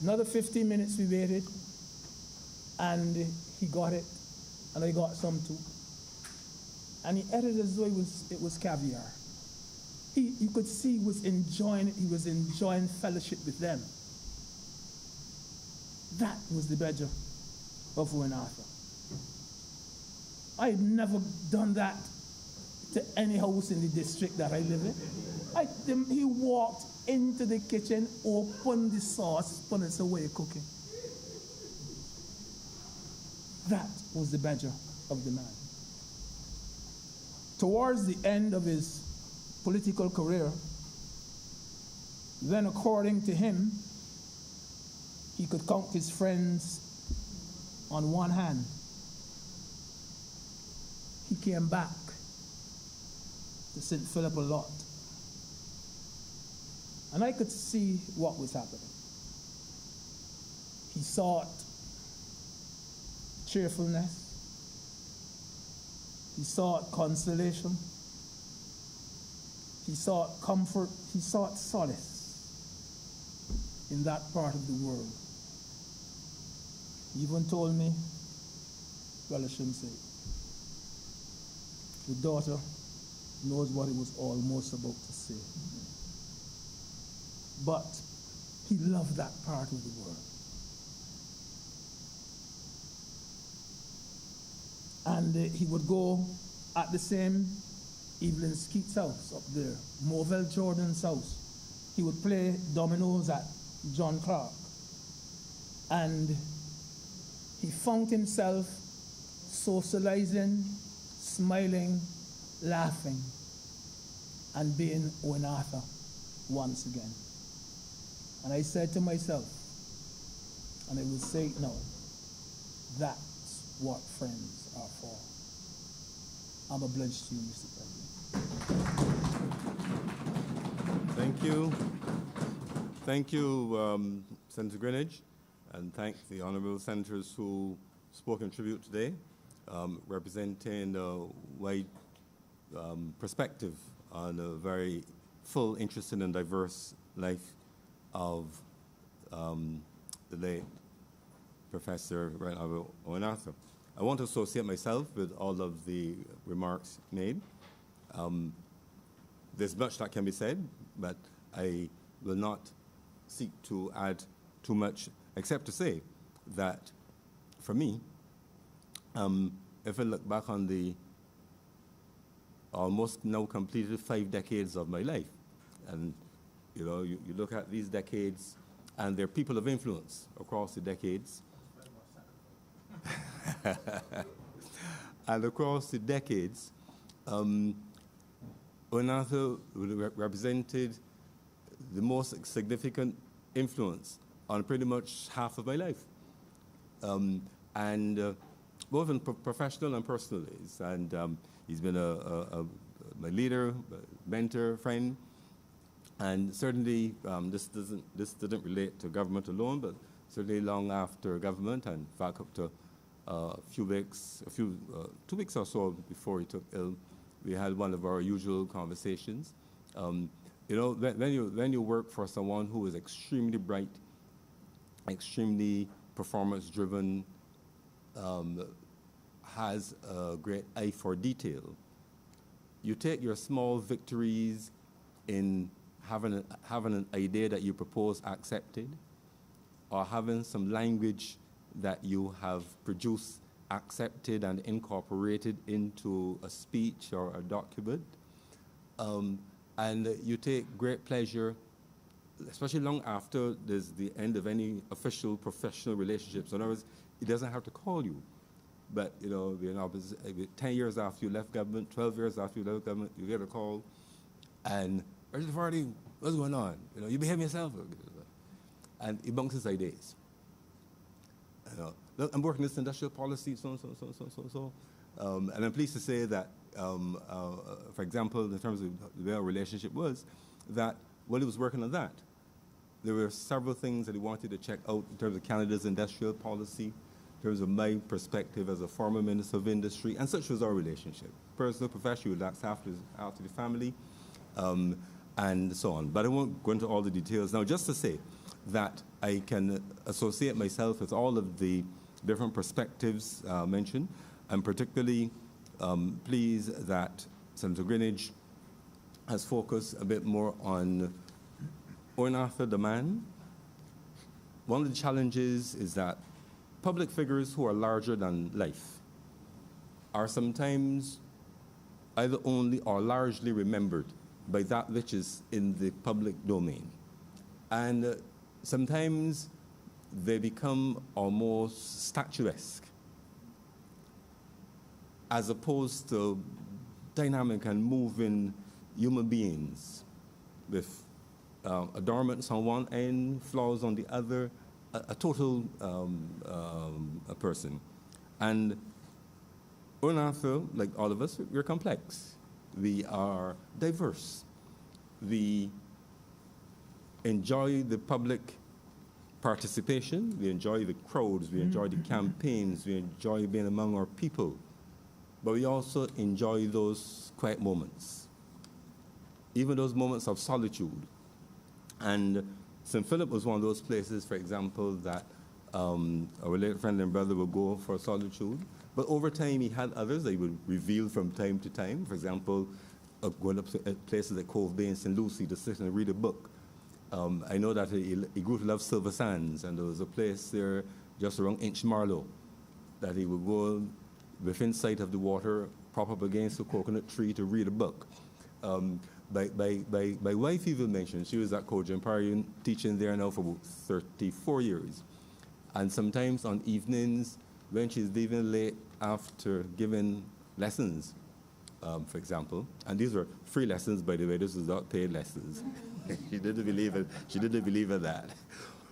F: another 15 minutes we waited, and he got it, and I got some too. And he ate it as though it was caviar. You could see he was enjoying fellowship with them. That was the badger of Owen Arthur. I had never done that to any house in the district that I live in. He walked into the kitchen, opened the sauce, put it away cooking. That was the badger of the man. Towards the end of his political career, then according to him, he could count his friends on one hand. He came back to St. Philip a lot. And I could see what was happening. He sought cheerfulness. He sought consolation. He sought comfort. He sought solace in that part of the world. He even told me, well, I shouldn't say, the daughter knows what he was almost about to say. But he loved that part of the world. And he would go at the same Evelyn Skeet's house up there, Morville Jordan's house. He would play dominoes at John Clark. And he found himself socializing, smiling, laughing, and being Owen Arthur once again. And I said to myself, and I will say it now, that's what friends are for. I'm obliged to you, Mr. President.
A: Thank you. Thank you, Senator Greenidge, and thank the honourable senators who spoke in tribute today, representing a wide perspective on a very full, interesting, and diverse life of the late Professor Owen Arthur. I want to associate myself with all of the remarks made. There's much that can be said, but I will not seek to add too much, except to say that, for me, if I look back on the almost now completed 5 decades of my life, and you look at these decades, and there are people of influence across the decades. And across the decades, Owen Arthur represented the most significant influence on pretty much half of my life, and both in professional and personal ways. And he's been my leader, mentor, friend. And certainly, this didn't relate to government alone, but certainly long after government, and in fact up to 2 weeks or so before he took ill, we had one of our usual conversations. When you work for someone who is extremely bright, extremely performance-driven, has a great eye for detail, you take your small victories in having an idea that you propose accepted, or having some language that you have produced accepted and incorporated into a speech or a document. And you take great pleasure, especially long after there's the end of any official professional relationships. In other words, he doesn't have to call you. But, 10 years after you left government, 12 years after you left government, you get a call, and, where's the party? What's going on? You behave yourself. And he bunks his ideas. Look, I'm working this industrial policy, so. And I'm pleased to say that, for example, in terms of the way our relationship was, that while he was working on that, there were several things that he wanted to check out in terms of Canada's industrial policy, in terms of my perspective as a former Minister of Industry, and such was our relationship. Personal, professional, that's after the family, and so on. But I won't go into all the details now, just to say that I can associate myself with all of the different perspectives mentioned. I'm particularly pleased that Senator Greenidge has focused a bit more on Owen Arthur, the man. One of the challenges is that public figures who are larger than life are sometimes either only or largely remembered by that which is in the public domain. And sometimes they become almost statuesque, as opposed to dynamic and moving human beings with adornments on one end, flaws on the other, a total a person. And Owen Arthur, like all of us, we're complex. We are diverse. We enjoy the public participation, we enjoy the crowds, we enjoy the campaigns, we enjoy being among our people, but we also enjoy those quiet moments, even those moments of solitude. And St. Philip was one of those places, for example, that our late friend and brother would go for solitude. But over time, he had others that he would reveal from time to time. For example, going up to places like Cove Bay and St. Lucie to sit and read a book. I know that he grew to love Silver Sands, and there was a place there just around Inch Marlow that he would go within sight of the water, prop up against a coconut tree to read a book. My wife even mentioned she was at Cogemparian teaching there now for about 34 years. And sometimes on evenings, when she's leaving late after giving lessons, for example, and these were free lessons, by the way, this was not paid lessons. She didn't believe in that.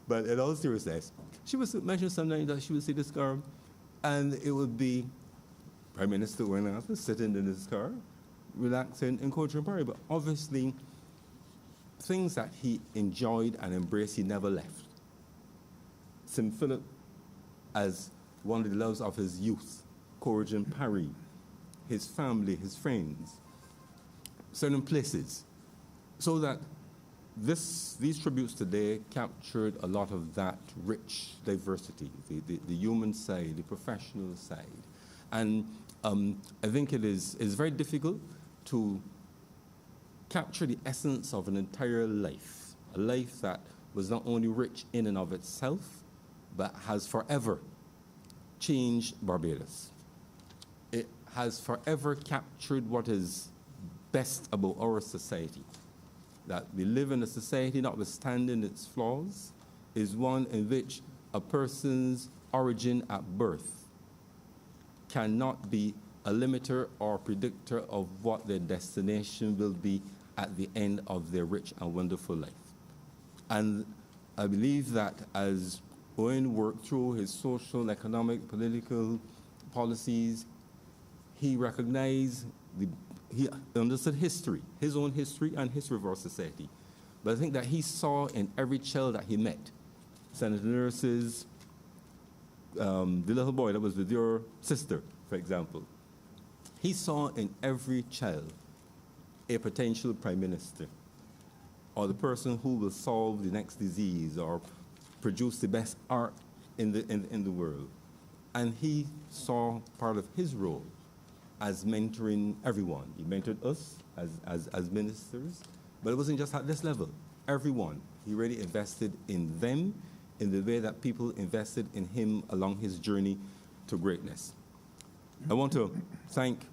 A: But in all seriousness, she would mention sometimes that she would see this car, and it would be Prime Minister Owen Arthur sitting in his car, relaxing in Cogemparian. But obviously, things that he enjoyed and embraced, he never left. St. Philip, as one of the loves of his youth, Cogemparian, his family, his friends, certain places. So that these tributes today captured a lot of that rich diversity, the human side, the professional side. And I think it is very difficult to capture the essence of an entire life, a life that was not only rich in and of itself, but has forever changed Barbados. It has forever captured what is best about our society. That we live in a society, notwithstanding its flaws, is one in which a person's origin at birth cannot be a limiter or predictor of what their destination will be at the end of their rich and wonderful life. And I believe that as Owen worked through his social, economic, political policies, he recognized he understood history, his own history and history of our society. But I think that he saw in every child that he met, Senator Nurse's, the little boy that was with your sister, for example, he saw in every child a potential prime minister, or the person who will solve the next disease or produce the best art in the world. And he saw part of his role as mentoring everyone. He mentored us as ministers, but it wasn't just at this level. Everyone. He really invested in them in the way that people invested in him along his journey to greatness. I want to thank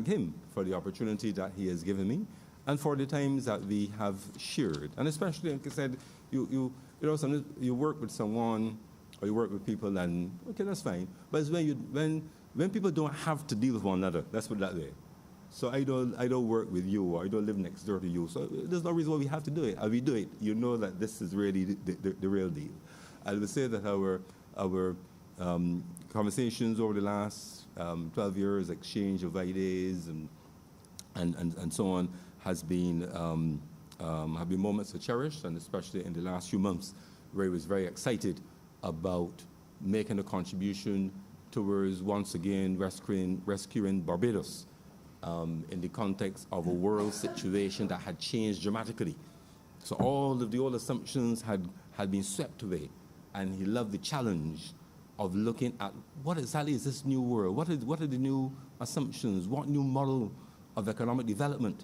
A: him for the opportunity that he has given me, and for the times that we have shared. And especially, like I said, you know, sometimes you work with someone or you work with people, and okay, that's fine. But it's when people don't have to deal with one another, let's put it that way. So I don't work with you, or I don't live next door to you. So there's no reason why we have to do it. As we do it, you know that this is really the real deal. I would say that our conversations over the last 12 years, exchange of ideas and so on, have been moments to cherish, and especially in the last few months, where he was very excited about making a contribution towards once again rescuing Barbados in the context of a world situation that had changed dramatically. So all of the old assumptions had been swept away, and he loved the challenge of looking at what exactly is this new world? What are the new assumptions? What new model of economic development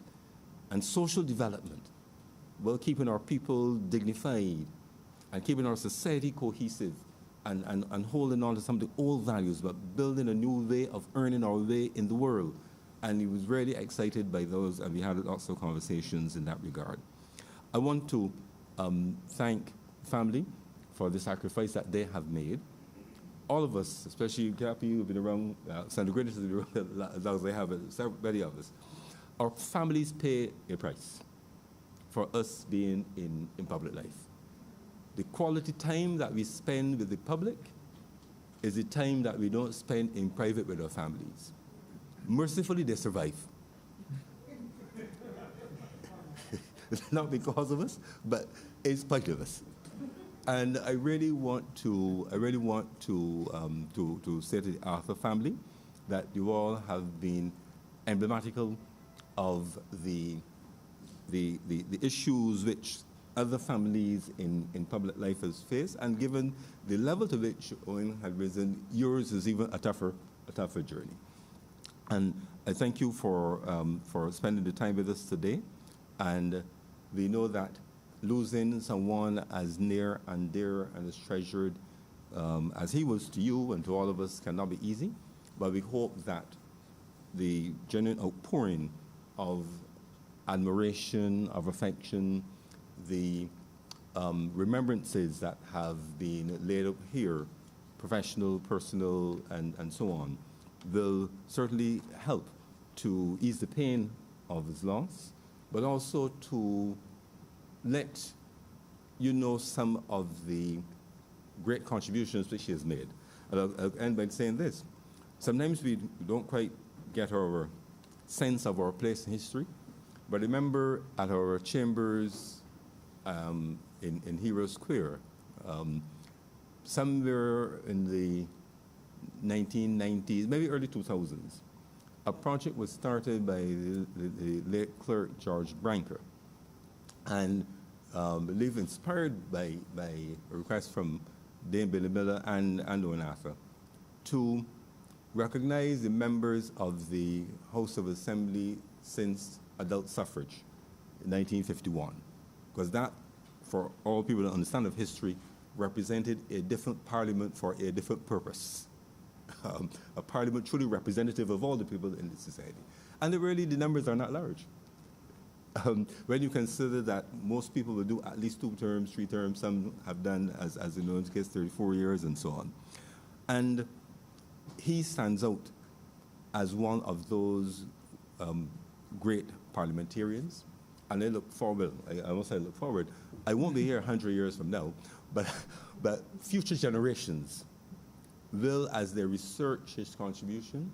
A: and social development, while keeping our people dignified and keeping our society cohesive and holding on to some of the old values, but building a new way of earning our way in the world. And he was really excited by those, and we had lots of conversations in that regard. I want to thank family for the sacrifice that they have made. All of us, especially Cappy, who've been around, Sandra Greenwich has been around as long as they have, many of us. Our families pay a price for us being in public life. The quality time that we spend with the public is the time that we don't spend in private with our families. Mercifully, they survive. Not because of us, but in spite of us. And I really want to say to the Arthur family that you all have been emblematical of the issues which other families in public life has faced, and given the level to which Owen had risen, yours is even a tougher journey. And I thank you for spending the time with us today. And we know that losing someone as near and dear and as treasured as he was to you and to all of us cannot be easy. But we hope that the genuine outpouring of admiration, of affection, the remembrances that have been laid up here, professional, personal, and so on, will certainly help to ease the pain of his loss, but also to let you know some of the great contributions which he has made. And I'll end by saying this. Sometimes we don't quite get our sense of our place in history, but remember at our chambers in Hero Square, somewhere in the 1990s, maybe early 2000s, a project was started by the late clerk George Branker, and I believe inspired by a request from Dame Billy Miller and Owen Arthur to recognize the members of the House of Assembly since adult suffrage in 1951, because that, for all people to understand of history, represented a different parliament for a different purpose. A parliament truly representative of all the people in the society. And really, the numbers are not large. When you consider that most people will do at least 2 terms, 3 terms, some have done, as you know, in this case, 34 years and so on. And he stands out as one of those great parliamentarians. And I look forward, I won't say I look forward, I won't be here 100 years from now, but future generations will, as they research his contribution,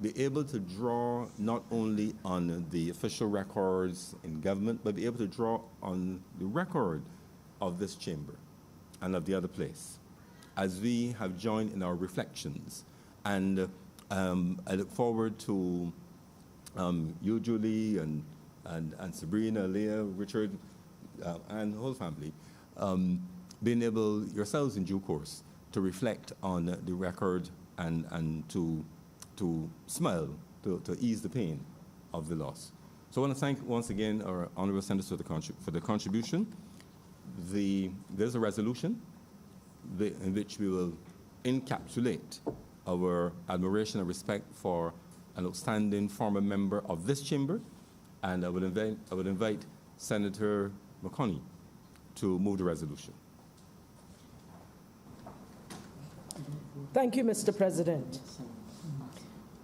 A: be able to draw not only on the official records in government, but be able to draw on the record of this chamber and of the other place, as we have joined in our reflections. And I look forward to you, Julie, and Sabrina, Leah, Richard, and the whole family, being able yourselves in due course to reflect on the record and to smile, to ease the pain of the loss. So I want to thank once again our Honourable Senators for the contribution. There's a resolution in which we will encapsulate our admiration and respect for an outstanding former member of this chamber, and I would invite Senator McConney to move the resolution.
G: Thank you, Mr. President.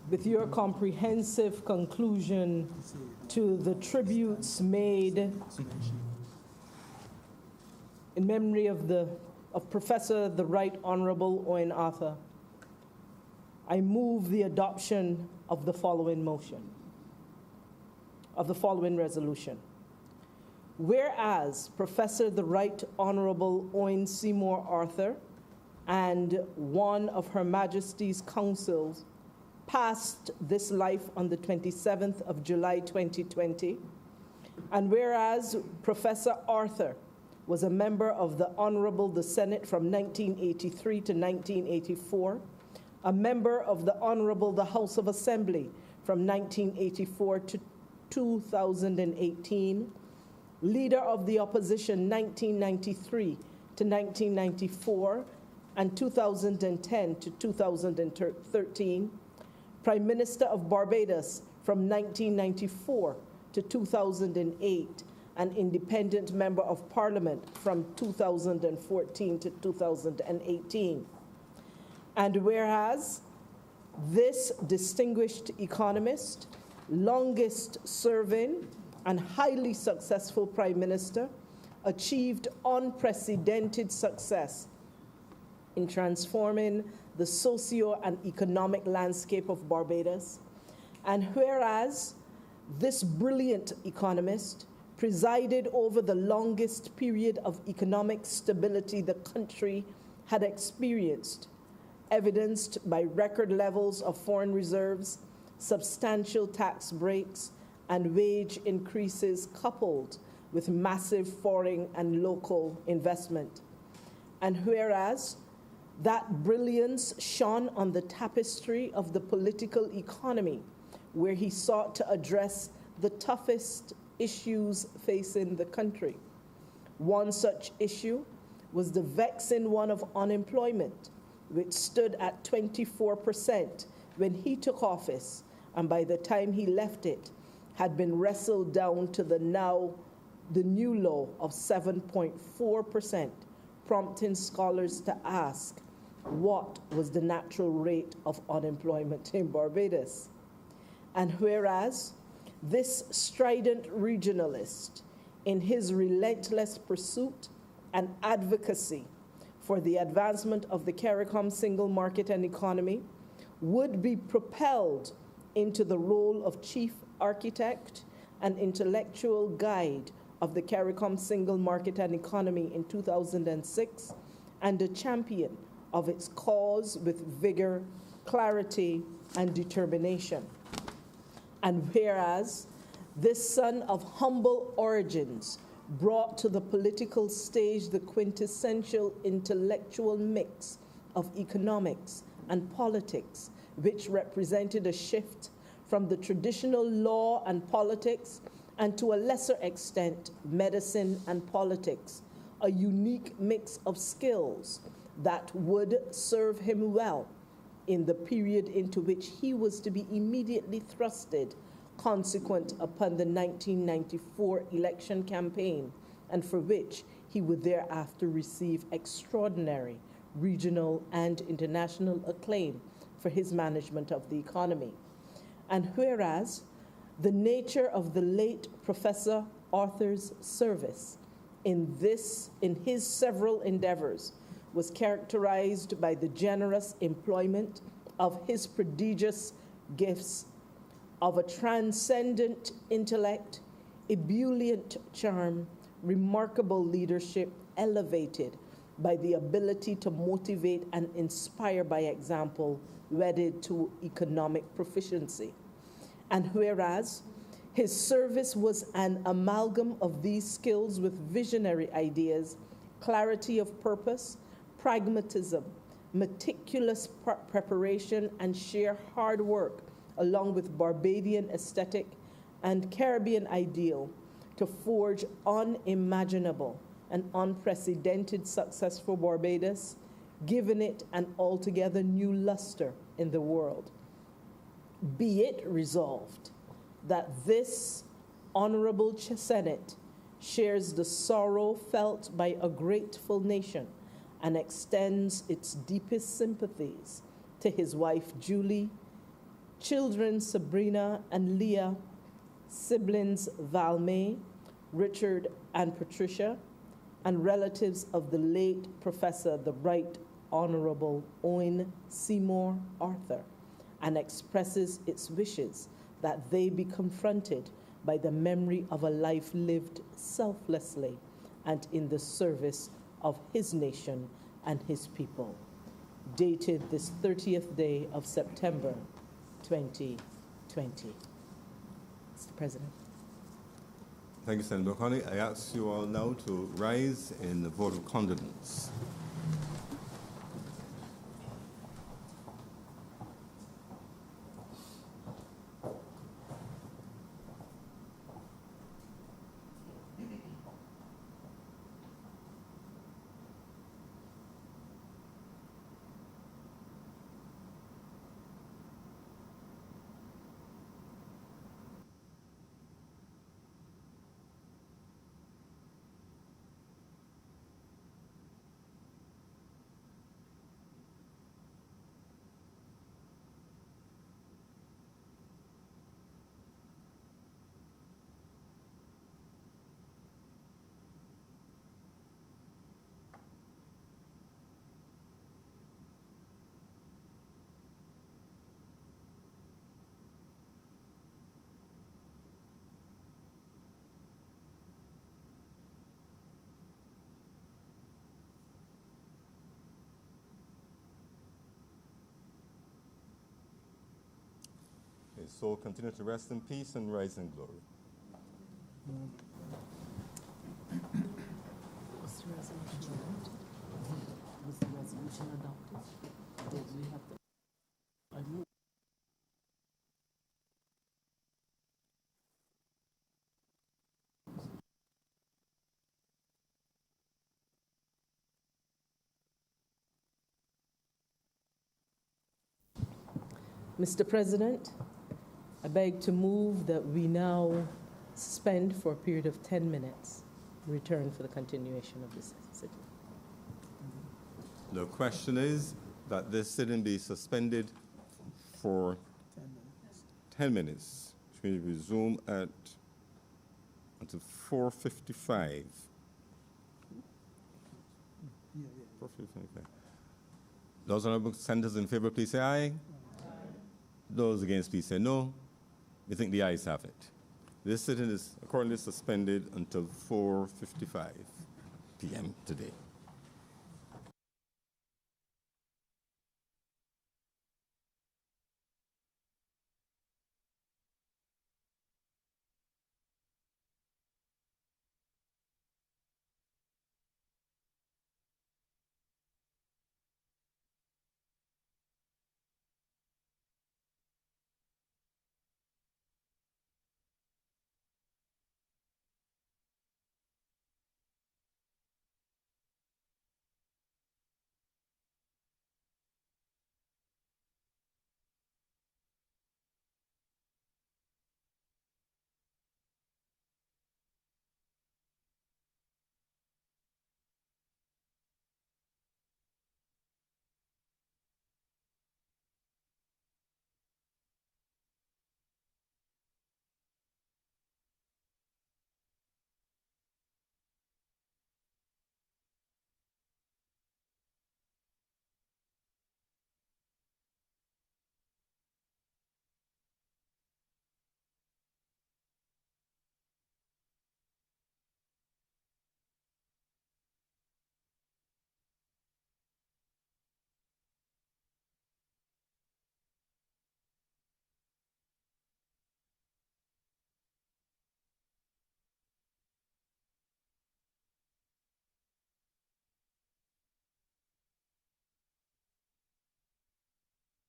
G: With your comprehensive conclusion to the tributes made in memory of Professor the Right Honourable Owen Arthur, I move the adoption of the following resolution. Whereas Professor the Right Honourable Owen Seymour Arthur and one of Her Majesty's councils passed this life on the 27th of July 2020, and whereas Professor Arthur was a member of the Senate from 1983 to 1984, a member of the House of Assembly from 1984 to 2018, leader of the opposition 1993 to 1994, and 2010 to 2013, Prime Minister of Barbados from 1994 to 2008, an independent member of Parliament from 2014 to 2018. And whereas this distinguished economist, longest serving and highly successful Prime Minister, achieved unprecedented success in transforming the socio and economic landscape of Barbados, and whereas this brilliant economist presided over the longest period of economic stability the country had experienced, evidenced by record levels of foreign reserves, substantial tax breaks, and wage increases coupled with massive foreign and local investment. And whereas that brilliance shone on the tapestry of the political economy, where he sought to address the toughest issues facing the country. One such issue was the vexing one of unemployment, which stood at 24% when he took office, and by the time he left it, had been wrestled down to the new low of 7.4%, prompting scholars to ask, what was the natural rate of unemployment in Barbados? And whereas this strident regionalist, in his relentless pursuit and advocacy for the advancement of the CARICOM single market and economy, would be propelled into the role of chief architect and intellectual guide of the CARICOM single market and economy in 2006, and a champion of its cause with vigor, clarity, and determination. And whereas this son of humble origins brought to the political stage the quintessential intellectual mix of economics and politics, which represented a shift from the traditional law and politics, and to a lesser extent, medicine and politics, a unique mix of skills that would serve him well in the period into which he was to be immediately thrusted consequent upon the 1994 election campaign, and for which he would thereafter receive extraordinary regional and international acclaim for his management of the economy. And whereas the nature of the late Professor Arthur's service in his several endeavors was characterized by the generous employment of his prodigious gifts, of a transcendent intellect, ebullient charm, remarkable leadership, elevated by the ability to motivate and inspire by example, wedded to economic proficiency. And whereas his service was an amalgam of these skills with visionary ideas, clarity of purpose, pragmatism, meticulous preparation, and sheer hard work, along with Barbadian aesthetic and Caribbean ideal, to forge unimaginable and unprecedented success for Barbados, giving it an altogether new luster in the world. Be it resolved that this Honourable Senate shares the sorrow felt by a grateful nation and extends its deepest sympathies to his wife Julie, children Sabrina and Leah, siblings Valmay, Richard and Patricia, and relatives of the late Professor the Right Honourable Owen Seymour Arthur, and expresses its wishes that they be confronted by the memory of a life lived selflessly and in the service of his nation and his people. Dated this 30th day of September, 2020. Mr. President.
A: Thank you, Senator Connie. I ask you all now to rise in the vote of condolence. His soul continue to rest in peace and rise in glory.
H: Was the resolution adopted? Was the resolution adopted? Did we have to? I move.
G: Mr. President, I beg to move that we now suspend for a period of 10 minutes, return for the continuation of this sitting.
A: The question is that this sitting be suspended for 10 minutes, which means we resume until 4:55. 4:55. Those honourable senators in favour, please say aye. Those against, please say no. We think the ayes have it. This sitting is accordingly suspended until 4:55 p.m. today.